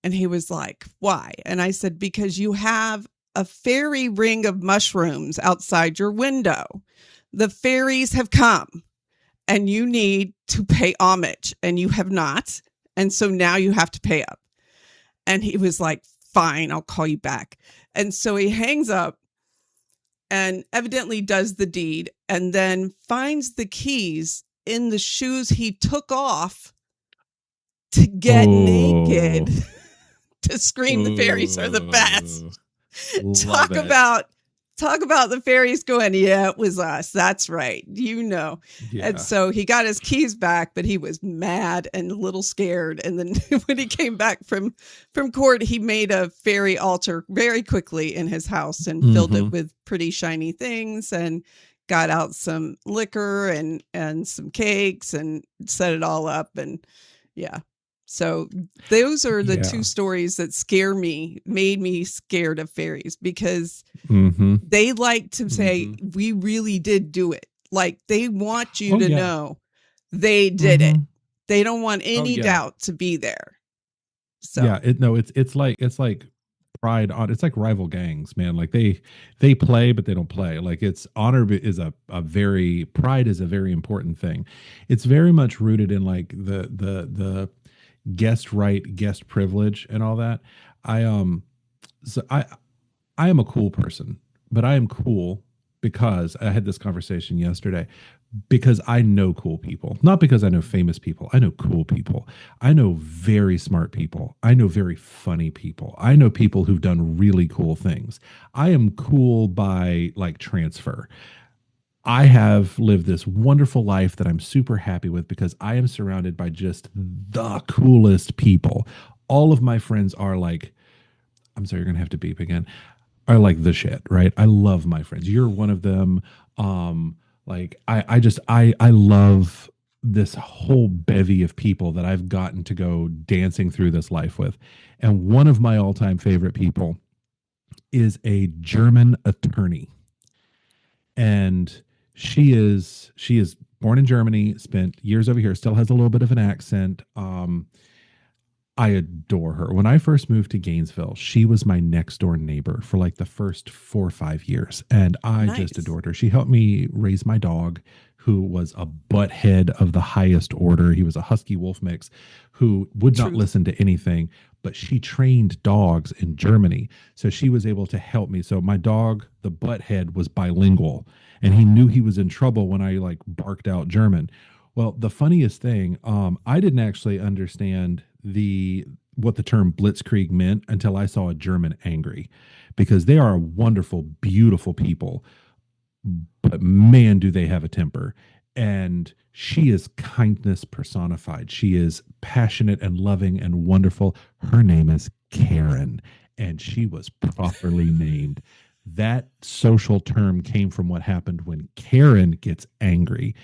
And he was like, why? And I said, because you have a fairy ring of mushrooms outside your window. The fairies have come and you need to pay homage and you have not. And so now you have to pay up. And he was like, fine, I'll call you back. And so he hangs up and evidently does the deed and then finds the keys in the shoes he took off to get naked. To scream the fairies are the best. Talk about the fairies going, yeah, it was us. That's right. You know. Yeah. And so he got his keys back, but he was mad and a little scared. And then when he came back from court, he made a fairy altar very quickly in his house and filled it with pretty shiny things and got out some liquor and some cakes and set it all up. And yeah. So those are the two stories that made me scared of fairies, because they like to say, we really did do it. Like, they want you to know they did it. They don't want any doubt to be there. So it's like pride on, it's like rival gangs, man. Like they play, but they don't play. Like, it's honor is a very, pride is a very important thing. It's very much rooted in like the guest right, guest privilege and all that. So I am a cool person, but I am cool because I had this conversation yesterday, because I know cool people, not because I know famous people. I know cool people. I know very smart people. I know very funny people. I know people who've done really cool things. I am cool by like transfer. I have lived this wonderful life that I'm super happy with because I am surrounded by just the coolest people. All of my friends are like, I'm sorry, you're going to have to beep again, are like the shit, right? I love my friends. You're one of them. Like I love this whole bevy of people that I've gotten to go dancing through this life with. And one of my all-time favorite people is a German attorney. And she is born in Germany, spent years over here, still has a little bit of an accent. I adore her. When I first moved to Gainesville, she was my next door neighbor for like the first 4 or 5 years. And I just adored her. She helped me raise my dog, who was a butthead of the highest order. He was a husky wolf mix who would not listen to anything, but she trained dogs in Germany. So she was able to help me. So my dog, the butthead, was bilingual, and he knew he was in trouble when I like barked out German. Well, the funniest thing, I didn't actually understand what the term blitzkrieg meant until I saw a German angry, because they are wonderful, beautiful people, but man, do they have a temper. And she is kindness personified. She is passionate and loving and wonderful. Her name is Karen, and she was properly named. That social term came from what happened when Karen gets angry.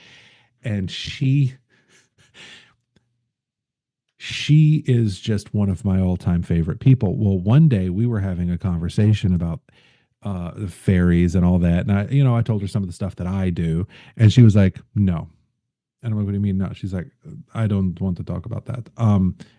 And she is just one of my all-time favorite people. Well, one day we were having a conversation about the fairies and all that. And I told her some of the stuff that I do, and she was like, no. And I'm like, what do you mean? No. She's like, I don't want to talk about that.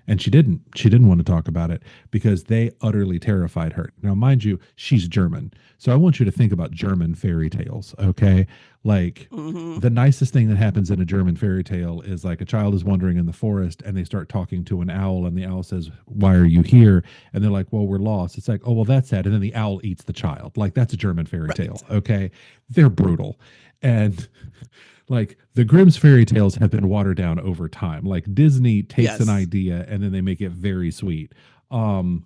And she didn't want to talk about it because they utterly terrified her. Now, mind you, she's German. So I want you to think about German fairy tales. Okay. Like the nicest thing that happens in a German fairy tale is like a child is wandering in the forest and they start talking to an owl, and the owl says, why are you here? And they're like, well, we're lost. It's like, oh, well, that's sad. And then the owl eats the child. Like, that's a German fairy tale. Okay. They're brutal. And like the Grimm's fairy tales have been watered down over time. Like Disney takes an idea and then they make it very sweet. The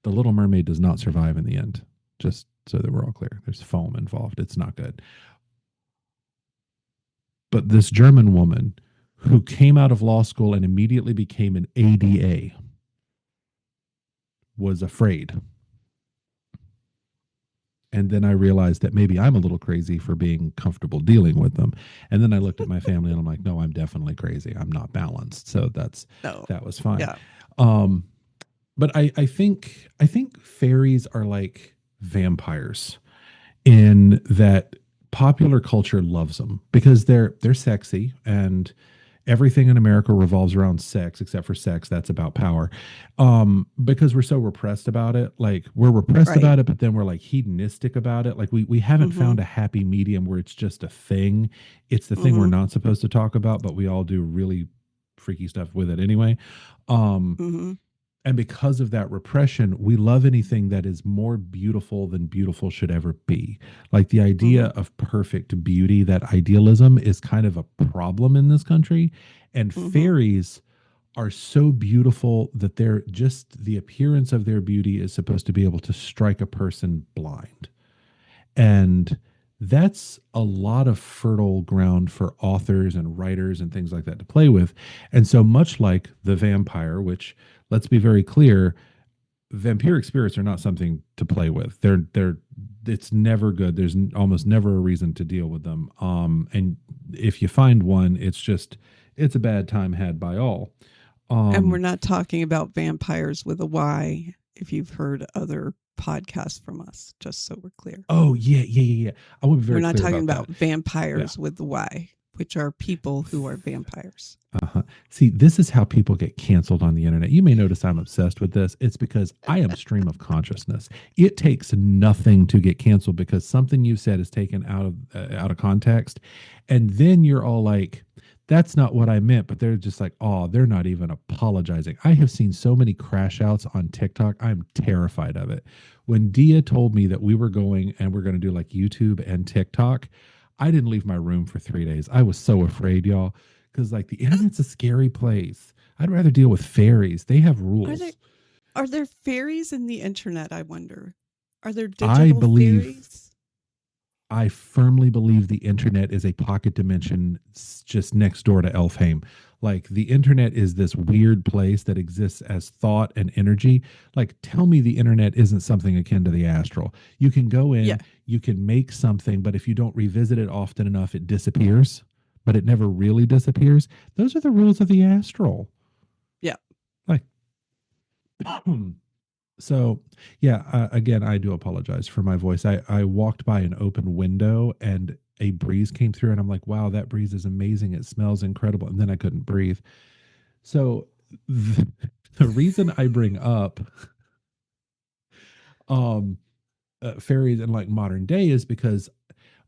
Little Mermaid does not survive in the end, just so that we're all clear. There's foam involved. It's not good. But this German woman who came out of law school and immediately became an ADA was afraid. And then I realized that maybe I'm a little crazy for being comfortable dealing with them. And then I looked at my family and I'm like, no, I'm definitely crazy. I'm not balanced. So that was fine. Yeah. But I think fairies are like vampires in that popular culture loves them because they're sexy, and everything in America revolves around sex, except for sex. That's about power. Because we're so repressed about it. Like, we're repressed about it, but then we're like hedonistic about it. Like we haven't found a happy medium where it's just a thing. It's the thing we're not supposed to talk about, but we all do really freaky stuff with it anyway. And because of that repression, we love anything that is more beautiful than beautiful should ever be. Like the idea of perfect beauty, that idealism is kind of a problem in this country. And fairies are so beautiful that they're just, the appearance of their beauty is supposed to be able to strike a person blind. And that's a lot of fertile ground for authors and writers and things like that to play with. And so much like the vampire, which, let's be very clear, vampiric spirits are not something to play with. They're it's never good. There's almost never a reason to deal with them. And if you find one, it's a bad time had by all. And we're not talking about vampires with a Y, if you've heard other podcasts from us, just so we're clear. Oh, yeah. I want to be very We're not clear talking about vampires with the Y, which are people who are vampires. See, this is how people get canceled on the internet. You may notice I'm obsessed with this. It's because I am stream of consciousness. It takes nothing to get canceled because something you said is taken out of context, and then you're all like, "That's not what I meant." But they're just like, "Oh, they're not even apologizing." I have seen so many crash outs on TikTok. I'm terrified of it. When Dia told me that we were going and we're going to do like YouTube and TikTok, I didn't leave my room for 3 days. I was so afraid, y'all. Because like the internet's a scary place. I'd rather deal with fairies. They have rules. Are there fairies in the internet, I wonder? Are there digital fairies? I firmly believe the internet is a pocket dimension just next door to Elfheim. Like the internet is this weird place that exists as thought and energy. Like tell me the internet isn't something akin to the astral. You can go in, you can make something, but if you don't revisit it often enough, it disappears. But it never really disappears. Those are the rules of the astral. Yeah. Like, so yeah, again, I do apologize for my voice. I walked by an open window and a breeze came through and I'm like, wow, that breeze is amazing. It smells incredible. And then I couldn't breathe. So the reason I bring up fairies in like modern day is because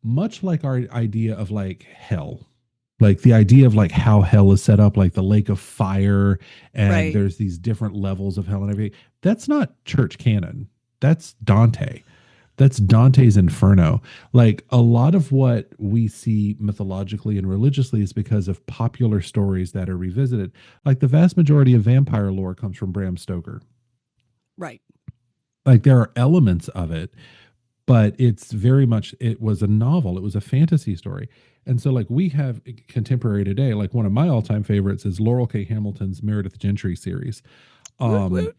much like our idea of like hell, like the idea of like how hell is set up, like the lake of fire, and there's these different levels of hell and everything. That's not church canon. That's Dante. That's Dante's Inferno. Like a lot of what we see mythologically and religiously is because of popular stories that are revisited. Like the vast majority of vampire lore comes from Bram Stoker. Right. Like there are elements of it, but it's very much, it was a novel. It was a fantasy story. And so like we have contemporary today, like one of my all-time favorites is Larrell K Hamilton's Meredith Gentry series. Love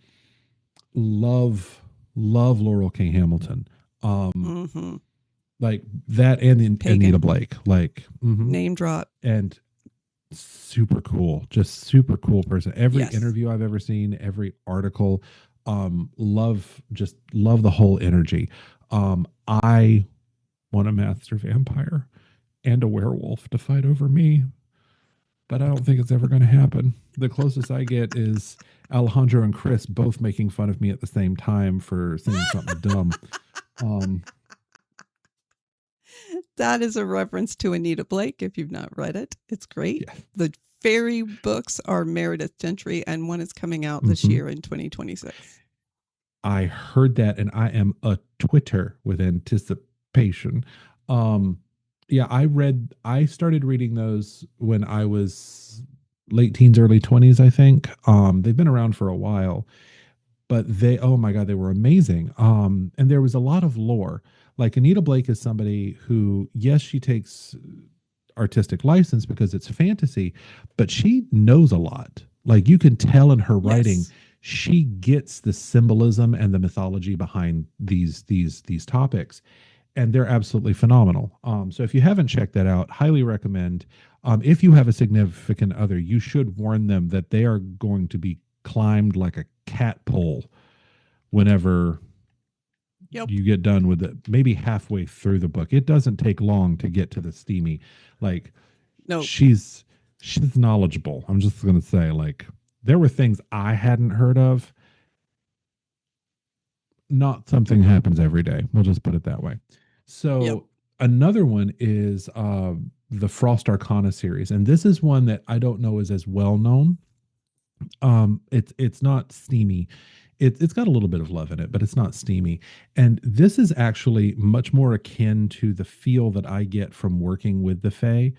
Larrell K Hamilton. Like that and Anita Blake, like name drop. And super cool, just super cool person. Every interview I've ever seen, every article, love the whole energy. I want a master vampire and a werewolf to fight over me, but I don't think it's ever going to happen. The closest I get is Alejandro and Chris both making fun of me at the same time for saying something dumb. That is a reference to Anita Blake. If you've not read it, it's great. Yeah. The fairy books are Meredith Gentry, and one is coming out this year in 2026. I heard that, and I am a Twitter with anticipation. I started reading those when I was late teens, early 20s, I think. They've been around for a while, but oh my God, they were amazing. And there was a lot of lore. Like Anita Blake is somebody who, yes, she takes artistic license because it's fantasy, but she knows a lot. Like you can tell in her writing, she gets the symbolism and the mythology behind these topics, and they're absolutely phenomenal. So if you haven't checked that out, highly recommend. If you have a significant other, you should warn them that they are going to be climbed like a cat pole whenever you get done with it. Maybe halfway through the book. It doesn't take long to get to the steamy. Like, no, she's knowledgeable. I'm just going to say, like, there were things I hadn't heard of. Not something happens every day. We'll just put it that way. So another one is the Frost Arcana series. And this is one that I don't know is as well known. It's not steamy. It's got a little bit of love in it, but it's not steamy. And this is actually much more akin to the feel that I get from working with the Fae.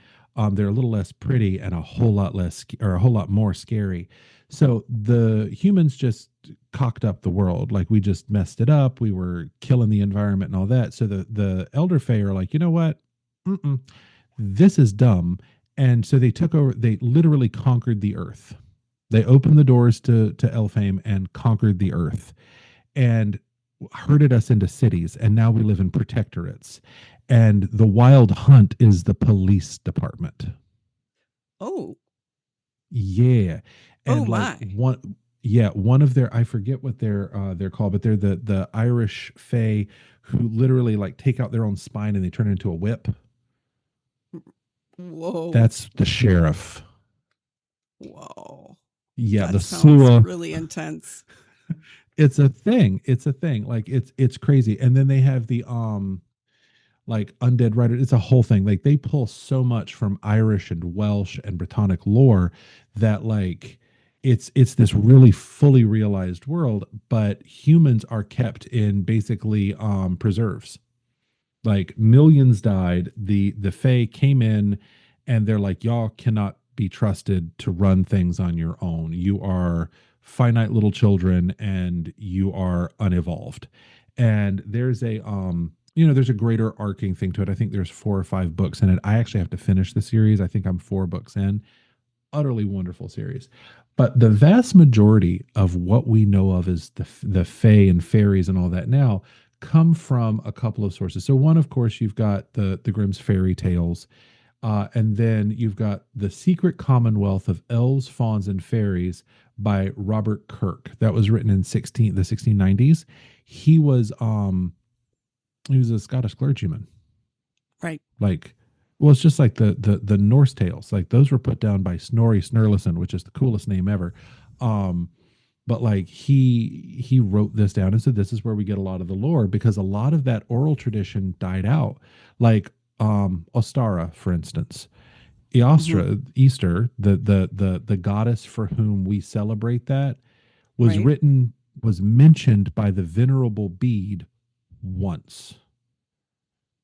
They're a little less pretty and a whole lot more scary. So the humans just cocked up the world. Like we just messed it up. We were killing the environment and all that. So the Elder Fae are like, you know what? This is dumb. And so they took over, they literally conquered the earth. They opened the doors to Elfheim and conquered the earth. and herded us into cities, and now we live in protectorates. And the wild hunt is the police department. Oh. Yeah. Oh And like my. one of their, I forget what they're called, but they're the Irish Faye who literally like take out their own spine and they turn it into a whip. Whoa. That's the sheriff. Whoa. Yeah, That the sounds SUA. really intense. It's a thing. It's a thing. Like it's crazy. And then they have the like undead writer. It's a whole thing. Like they pull so much from Irish and Welsh and Brittonic lore that like it's this really fully realized world, but humans are kept in basically preserves. Like millions died. The Fae came in and they're like, y'all cannot be trusted to run things on your own. You are finite little children and you are unevolved. And there's a there's a greater arcing thing to it. I think there's 4 or 5 books in it. I actually have to finish the series. I think I'm 4 books in. Utterly wonderful series. But the vast majority of what we know of as the Fae and fairies and all that now come from a couple of sources. So one, of course, you've got the Grimm's fairy tales, and then you've got the Secret Commonwealth of Elves, Fauns, and Fairies by Robert Kirk. That was written in the 1690s. He was a Scottish clergyman. Right. Like, well, it's just like the Norse tales. Like those were put down by Snorri Sturluson, which is the coolest name ever. But like he wrote this down and said this is where we get a lot of the lore, because a lot of that oral tradition died out. Like Ostara, for instance. Easter, the goddess for whom we celebrate that, was Right. was mentioned by the Venerable Bede once.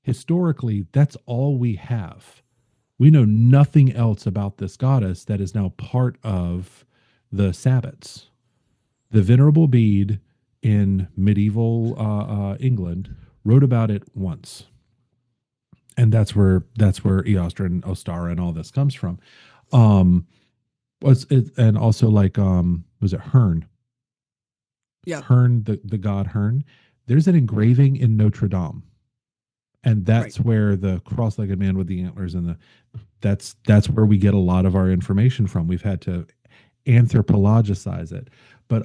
Historically, that's all we have. We know nothing else about this goddess that is now part of the Sabbats. The Venerable Bede in medieval England wrote about it once, and that's where Eostra and Ostara and all this comes from. Um, and also like was it Herne? Yeah. Herne, the god Herne. There's an engraving in Notre Dame, and Right. that's where the cross-legged man with the antlers and that's where we get a lot of our information from. We've had to anthropologize it, but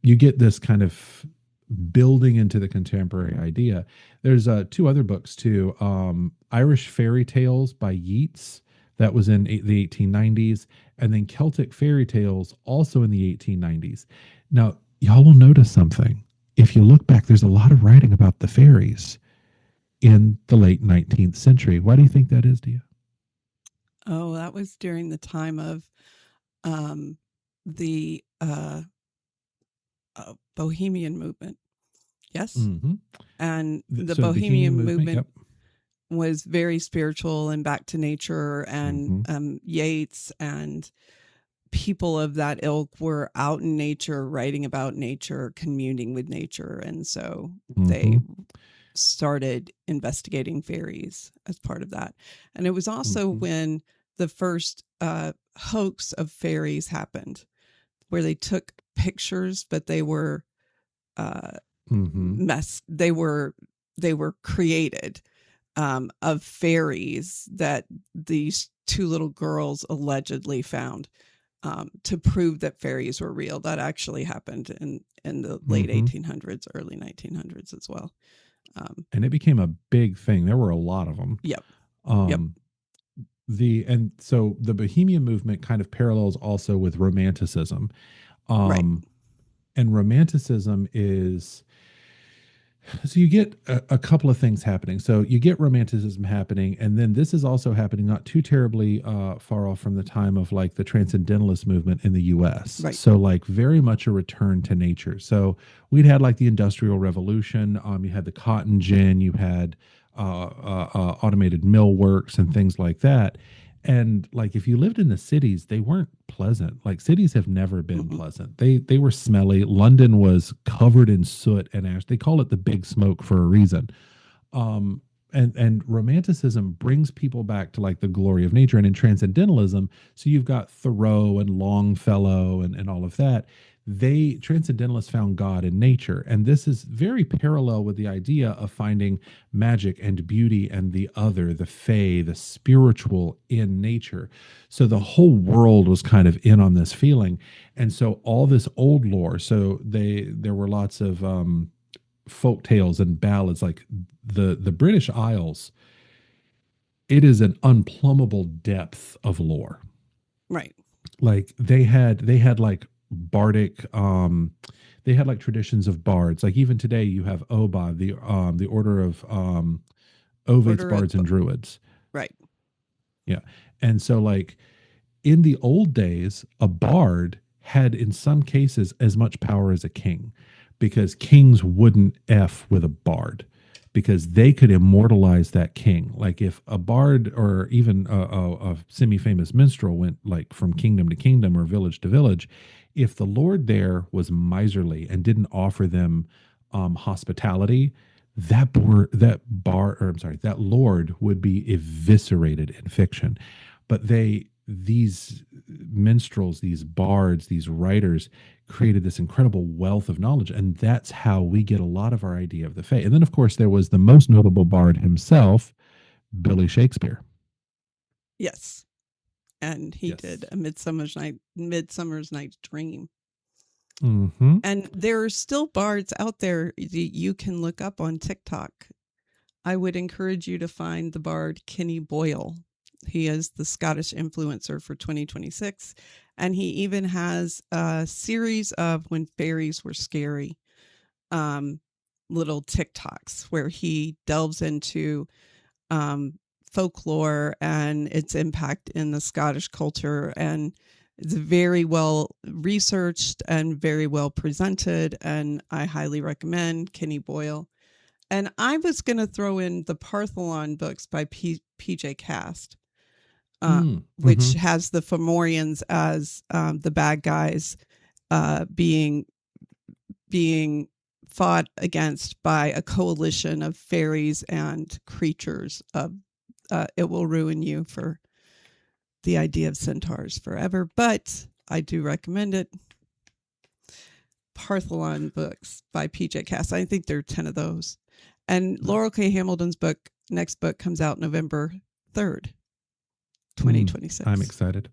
you get this kind of building into the contemporary idea. There's 2 other books too. Irish Fairy Tales by Yeats, that was in the 1890s, and then Celtic Fairy Tales, also in the 1890s. Now y'all will notice something. If you look back, there's a lot of writing about the fairies in the late 19th century. Why do you think that is, Dia? Oh, that was during the time of the Bohemian movement. Yes. Mm-hmm. And the So the Bohemian Bohemian movement, movement yep. was very spiritual and back to nature, and Mm-hmm. Yeats and people of that ilk were out in nature, writing about nature, communing with nature. And so Mm-hmm. they started investigating fairies as part of that. And it was also Mm-hmm. when the first hoax of fairies happened, where they took pictures, but they were Mm-hmm. they were created of fairies that these 2 little girls allegedly found, to prove that fairies were real. That actually happened in the late Mm-hmm. 1800s, early 1900s as well. And it became a big thing. There were a lot of them. Yep. Yep. Um, and so the Bohemian movement kind of parallels also with Romanticism. Right. And Romanticism is, so you get a couple of things happening. So you get Romanticism happening, and then this is also happening not too terribly far off from the time of like the Transcendentalist movement in the U.S. Right. So like very much a return to nature. So we'd had like the Industrial Revolution. You had the cotton gin. You had automated mill works and things like that. And like if you lived in the cities, they weren't pleasant. Like cities have never been Mm-mm. pleasant. They were smelly. London was covered in soot and ash. They call it the big smoke for a reason. And Romanticism brings people back to like the glory of nature. And in Transcendentalism, so you've got Thoreau and Longfellow and all of that. they transcendentalists found God in nature. And this is very parallel with the idea of finding magic and beauty and the other, the Faye, the spiritual in nature. So the whole world was kind of in on this feeling. And so all this old lore, so there were lots of folk tales and ballads, like the British Isles. It is an unplumbable depth of lore. Right. Like they had like bardic they had like traditions of bards. Like even today you have Oba, the order of Ovates, Order of bards and druids. right. Yeah. And so like in the old days, a bard had in some cases as much power as a king, because kings wouldn't F with a bard, because they could immortalize that king. Like if a bard or even a semi-famous minstrel went like from kingdom to kingdom or village to village, if the lord there was miserly and didn't offer them hospitality, that lord would be eviscerated in fiction. But these minstrels, these bards, these writers created this incredible wealth of knowledge, and that's how we get a lot of our idea of the Fae. And then of course there was the most notable bard himself, Billy Shakespeare. Yes. And he Yes. did A Midsummer's Night's Dream. Mm-hmm. And there are still bards out there you can look up on TikTok. I would encourage you to find the bard Kenny Boyle. He is the Scottish influencer for 2026. And he even has a series of When Fairies Were Scary little TikToks where he delves into folklore and its impact in the Scottish culture. And it's very well researched and very well presented. And I highly recommend Kenny Boyle. And I was going to throw in the Partholon books by PJ Cast, which has the Fomorians as the bad guys being fought against by a coalition of fairies and creatures of it will ruin you for the idea of centaurs forever, but I do recommend it. Partholon books by PJ Cast. I think there are 10 of those. And Larrell K Hamilton's next book comes out November 3rd, 2026. I'm excited.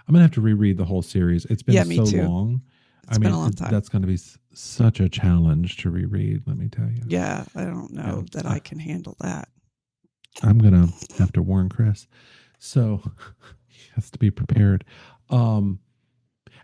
I'm going to have to reread the whole series. It's been me too. long. It's been a long time. That's going to be such a challenge to reread, let me tell you. Yeah, I don't know that I can handle that. I'm going to have to warn Chris. So he has to be prepared.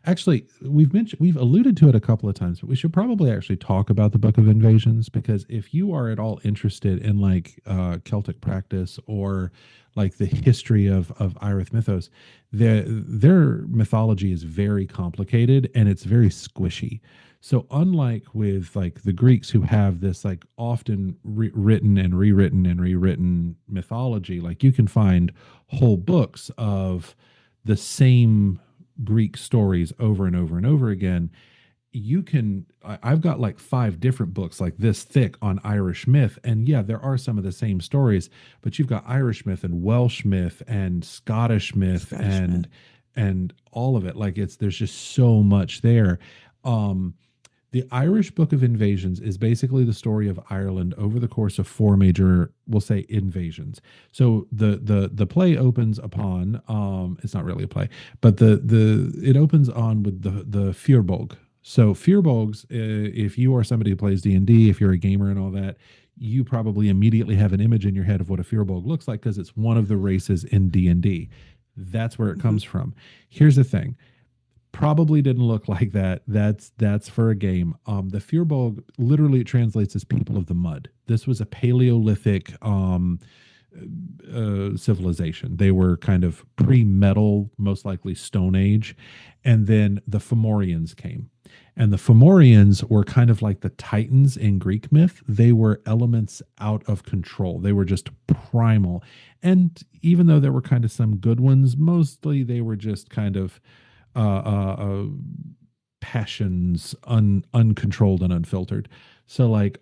Actually, we've alluded to it a couple of times, but we should probably actually talk about the Book of Invasions, because if you are at all interested in like Celtic practice or like the history of Irish mythos, their mythology is very complicated and it's very squishy. So unlike with like the Greeks, who have this like often written and rewritten mythology, like you can find whole books of the same Greek stories over and over and over again. I've got like 5 different books like this thick on Irish myth. And yeah, there are some of the same stories, but you've got Irish myth and Welsh myth and Scottish myth and all of it. Like there's just so much there. The Irish Book of Invasions is basically the story of Ireland over the course of 4 major, we'll say, invasions. So the play opens upon it's not really a play, but it opens on with the Fíorbolg. So Fíorbolgs, if you are somebody who plays D&D, if you're a gamer and all that, you probably immediately have an image in your head of what a Fíorbolg looks like, because it's one of the races in D&D. That's where it comes from. Here's the thing. Probably didn't look like that. That's for a game. The Fíorbolg literally translates as people of the mud. This was a Paleolithic civilization. They were kind of pre-metal, most likely Stone Age. And then the Fomorians came. And the Fomorians were kind of like the Titans in Greek myth. They were elements out of control. They were just primal. And even though there were kind of some good ones, mostly they were just kind of passions uncontrolled and unfiltered. So like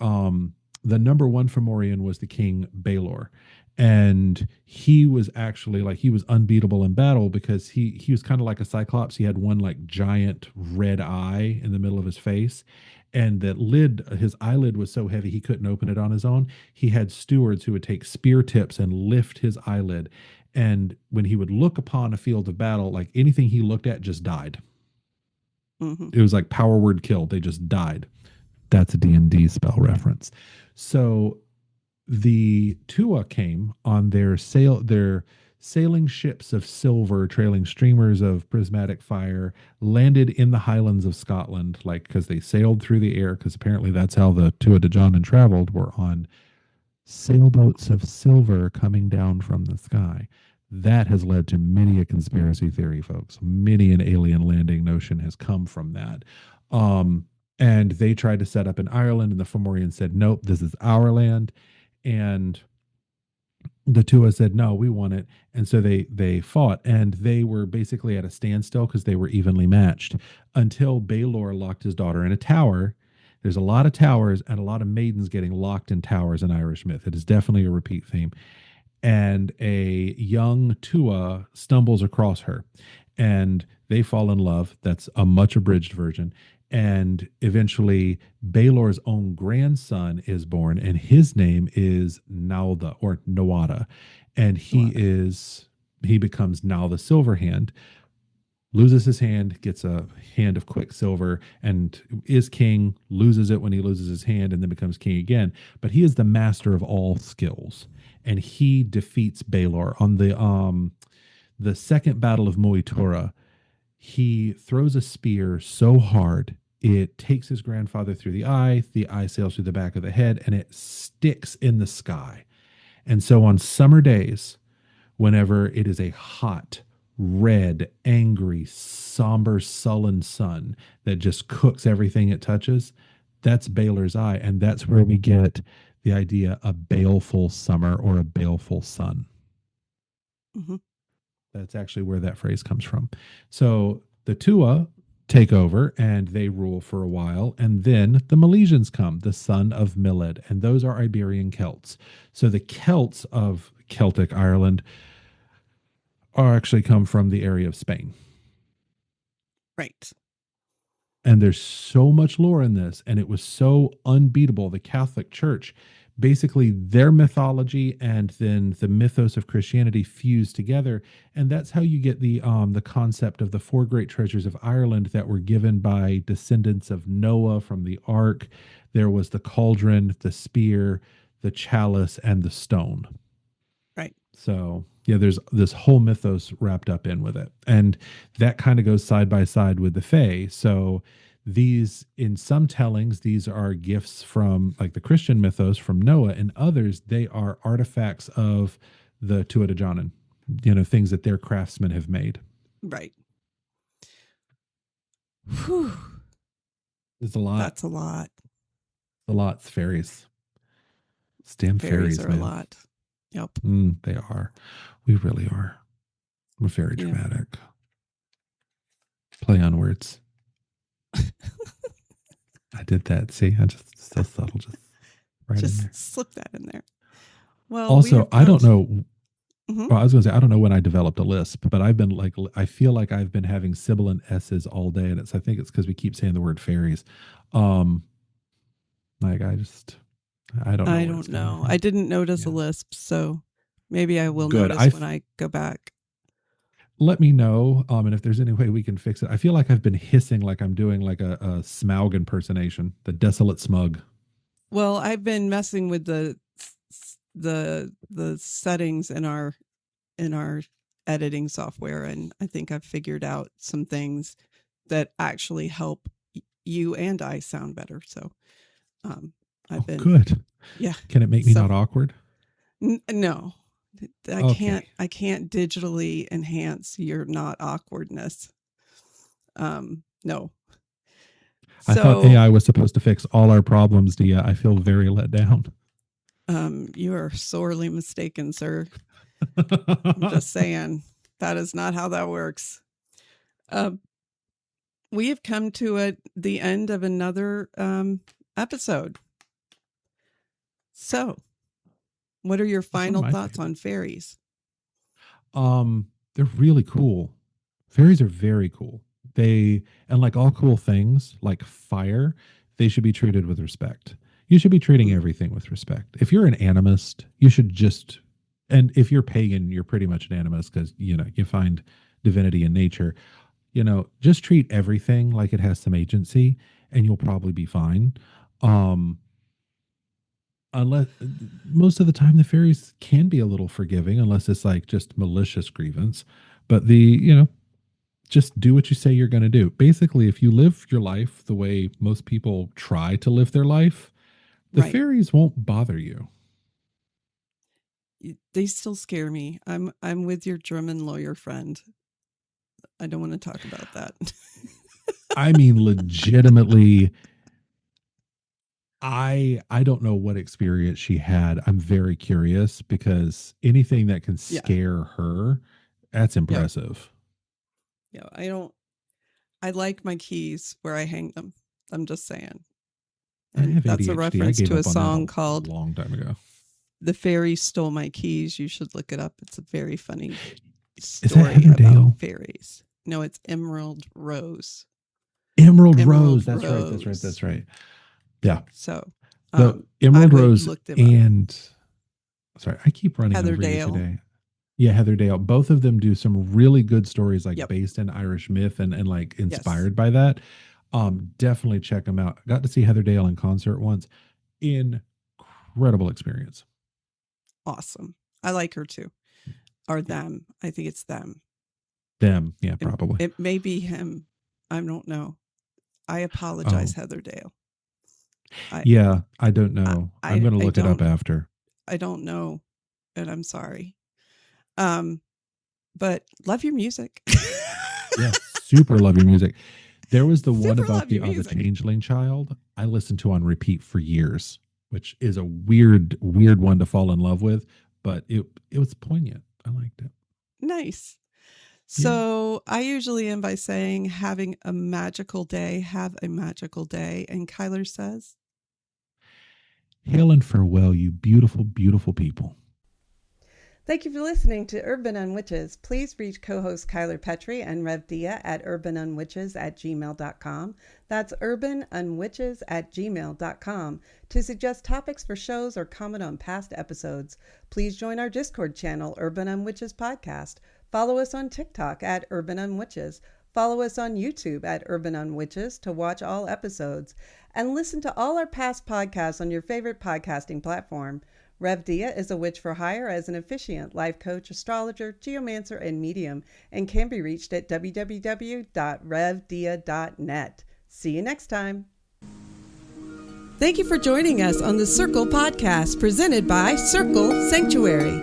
the number one Fomorian was the king Baelor. And he was actually like, he was unbeatable in battle because he was kind of like a cyclops. He had one like giant red eye in the middle of his face. And that lid, his eyelid was so heavy he couldn't open it on his own. He had stewards who would take spear tips and lift his eyelid. And when he would look upon a field of battle, like anything he looked at just died. Mm-hmm. It was like power word killed. They just died. That's a D&D spell reference. So the Tua came on their sailing ships of silver, trailing streamers of prismatic fire, landed in the Highlands of Scotland, like because they sailed through the air, because apparently that's how the Tua de Jonan traveled, were on sailboats of silver coming down from the sky. That has led to many a conspiracy theory, folks. Many an alien landing notion has come from that. And they tried to set up in Ireland, and the Fomorians said, nope, this is our land. And the Tua said, no, we want it. And so they fought, and they were basically at a standstill because they were evenly matched until Baelor locked his daughter in a tower. There's a lot of towers and a lot of maidens getting locked in towers in Irish myth. It is definitely a repeat theme. And a young Tua stumbles across her, and they fall in love. That's a much abridged version. And eventually, Baelor's own grandson is born, and his name is Nalda or Nawada. And he becomes Nal the Silver Hand, loses his hand, gets a hand of quicksilver, and is king, loses it when he loses his hand, and then becomes king again. But he is the master of all skills, and he defeats Baelor on the second battle of Moitura. He throws a spear so hard it takes his grandfather through the eye. The eye sails through the back of the head, and it sticks in the sky. And so on summer days, whenever it is a hot, red, angry, somber, sullen sun that just cooks everything it touches, that's Baelor's eye. And that's where we get the idea a baleful summer or a baleful sun. Mm-hmm. That's actually where that phrase comes from. So the Tua take over and they rule for a while. And then the Milesians come, the son of Miled. And those are Iberian Celts. So the Celts of Celtic Ireland are actually come from the area of Spain. Right. And there's so much lore in this, and it was so unbeatable. The Catholic Church, basically their mythology and then the mythos of Christianity fused together, and that's how you get the concept of the four great treasures of Ireland that were given by descendants of Noah from the Ark. There was the cauldron, the spear, the chalice, and the stone. Right. So yeah, there's this whole mythos wrapped up in with it. And that kind of goes side by side with the Fae. So these, in some tellings, these are gifts from like the Christian mythos from Noah, and others, they are artifacts of the Tuatha De Danann, things that their craftsmen have made. Right. Whew. It's a lot. That's a lot. A lot. It's fairies. It's damn Fairies are man. a lot. Yep. They are. We really are. We're very dramatic. Play on words. I did that. See, I just so subtle, just right in there. Slip that in there. Well, also, I don't know. Mm-hmm. Well, I was going to say I don't know when I developed a lisp, but I've been I feel like I've been having sibilant S's all day, and I think it's because we keep saying the word fairies. Like I don't know. I don't know. I didn't notice a lisp, so maybe I will notice when I go back. Let me know, and if there's any way we can fix it. I feel like I've been hissing like I'm doing like a Smaug impersonation, the desolate smug. Well, I've been messing with the settings in our editing software, and I think I've figured out some things that actually help you and I sound better. So I've been good. Yeah. Can it make me not awkward? No. I can't digitally enhance your not awkwardness. No. I thought AI was supposed to fix all our problems, Dia. I feel very let down. You are sorely mistaken, sir. I'm just saying that is not how that works. We have come to the end of another episode. So, what are your final thoughts on fairies? They're really cool. Fairies are very cool. And like all cool things, like fire, they should be treated with respect. You should be treating everything with respect. If you're an animist, you should just, and if you're pagan, you're pretty much an animist because, you find divinity in nature. Just treat everything like it has some agency and you'll probably be fine. Unless most of the time the fairies can be a little forgiving unless it's like just malicious grievance. But just do what you say you're going to do. Basically, if you live your life the way most people try to live their life, the fairies won't bother you. They still scare me. I'm with your German lawyer friend. I don't want to talk about that. I mean, legitimately, I don't know what experience she had. I'm very curious because anything that can scare her, that's impressive. Yeah, I like my keys where I hang them. I'm just saying. And that's ADHD. A reference to a song called a long time ago. The Fairy Stole My Keys. You should look it up. It's a very funny story about fairies. No, it's Emerald Rose. Emerald Rose. That's right. Yeah. So the Emerald Rose and sorry, I keep running over you today. Yeah, Heatherdale. Both of them do some really good stories, like based in Irish myth and like inspired by that. Definitely check them out. Got to see Heatherdale in concert once. Incredible experience. Awesome. I like her too. Or them. I think it's them. Them, yeah, probably. It may be him. I don't know. I apologize, Heatherdale. I don't know. I'm going to look it up after. I don't know, and I'm sorry. But love your music. Yeah, super love your music. There was the one about the changeling child I listened to on repeat for years, which is a weird one to fall in love with, but it was poignant. I liked it. Nice. So I usually end by saying, having a magical day, have a magical day. And Kyler says, hail and farewell, you beautiful, beautiful people. Thank you for listening to Urban Unwitches. Please reach co-host Kyler Petrie and Rev Dia at urbanunwitches@gmail.com. That's urbanunwitches@gmail.com to suggest topics for shows or comment on past episodes. Please join our Discord channel, Urban Unwitches Podcast. Follow us on TikTok at Urban Unwitches. Follow us on YouTube at Urban Unwitches to watch all episodes. And listen to all our past podcasts on your favorite podcasting platform. Rev Dia is a witch for hire as an officiant, life coach, astrologer, geomancer, and medium, and can be reached at www.revdia.net. See you next time. Thank you for joining us on the Circle Podcast, presented by Circle Sanctuary,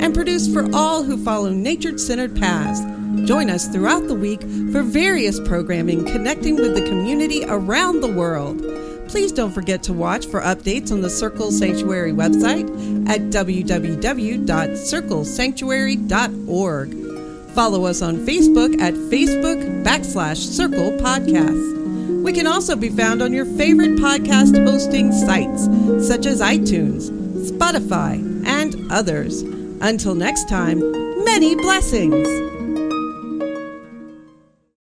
and produced for all who follow nature-centered paths. Join us throughout the week for various programming connecting with the community around the world. Please don't forget to watch for updates on the Circle Sanctuary website at www.circlesanctuary.org. Follow us on Facebook at Facebook/Circle Podcasts. We can also be found on your favorite podcast hosting sites, such as iTunes, Spotify, and others. Until next time, many blessings.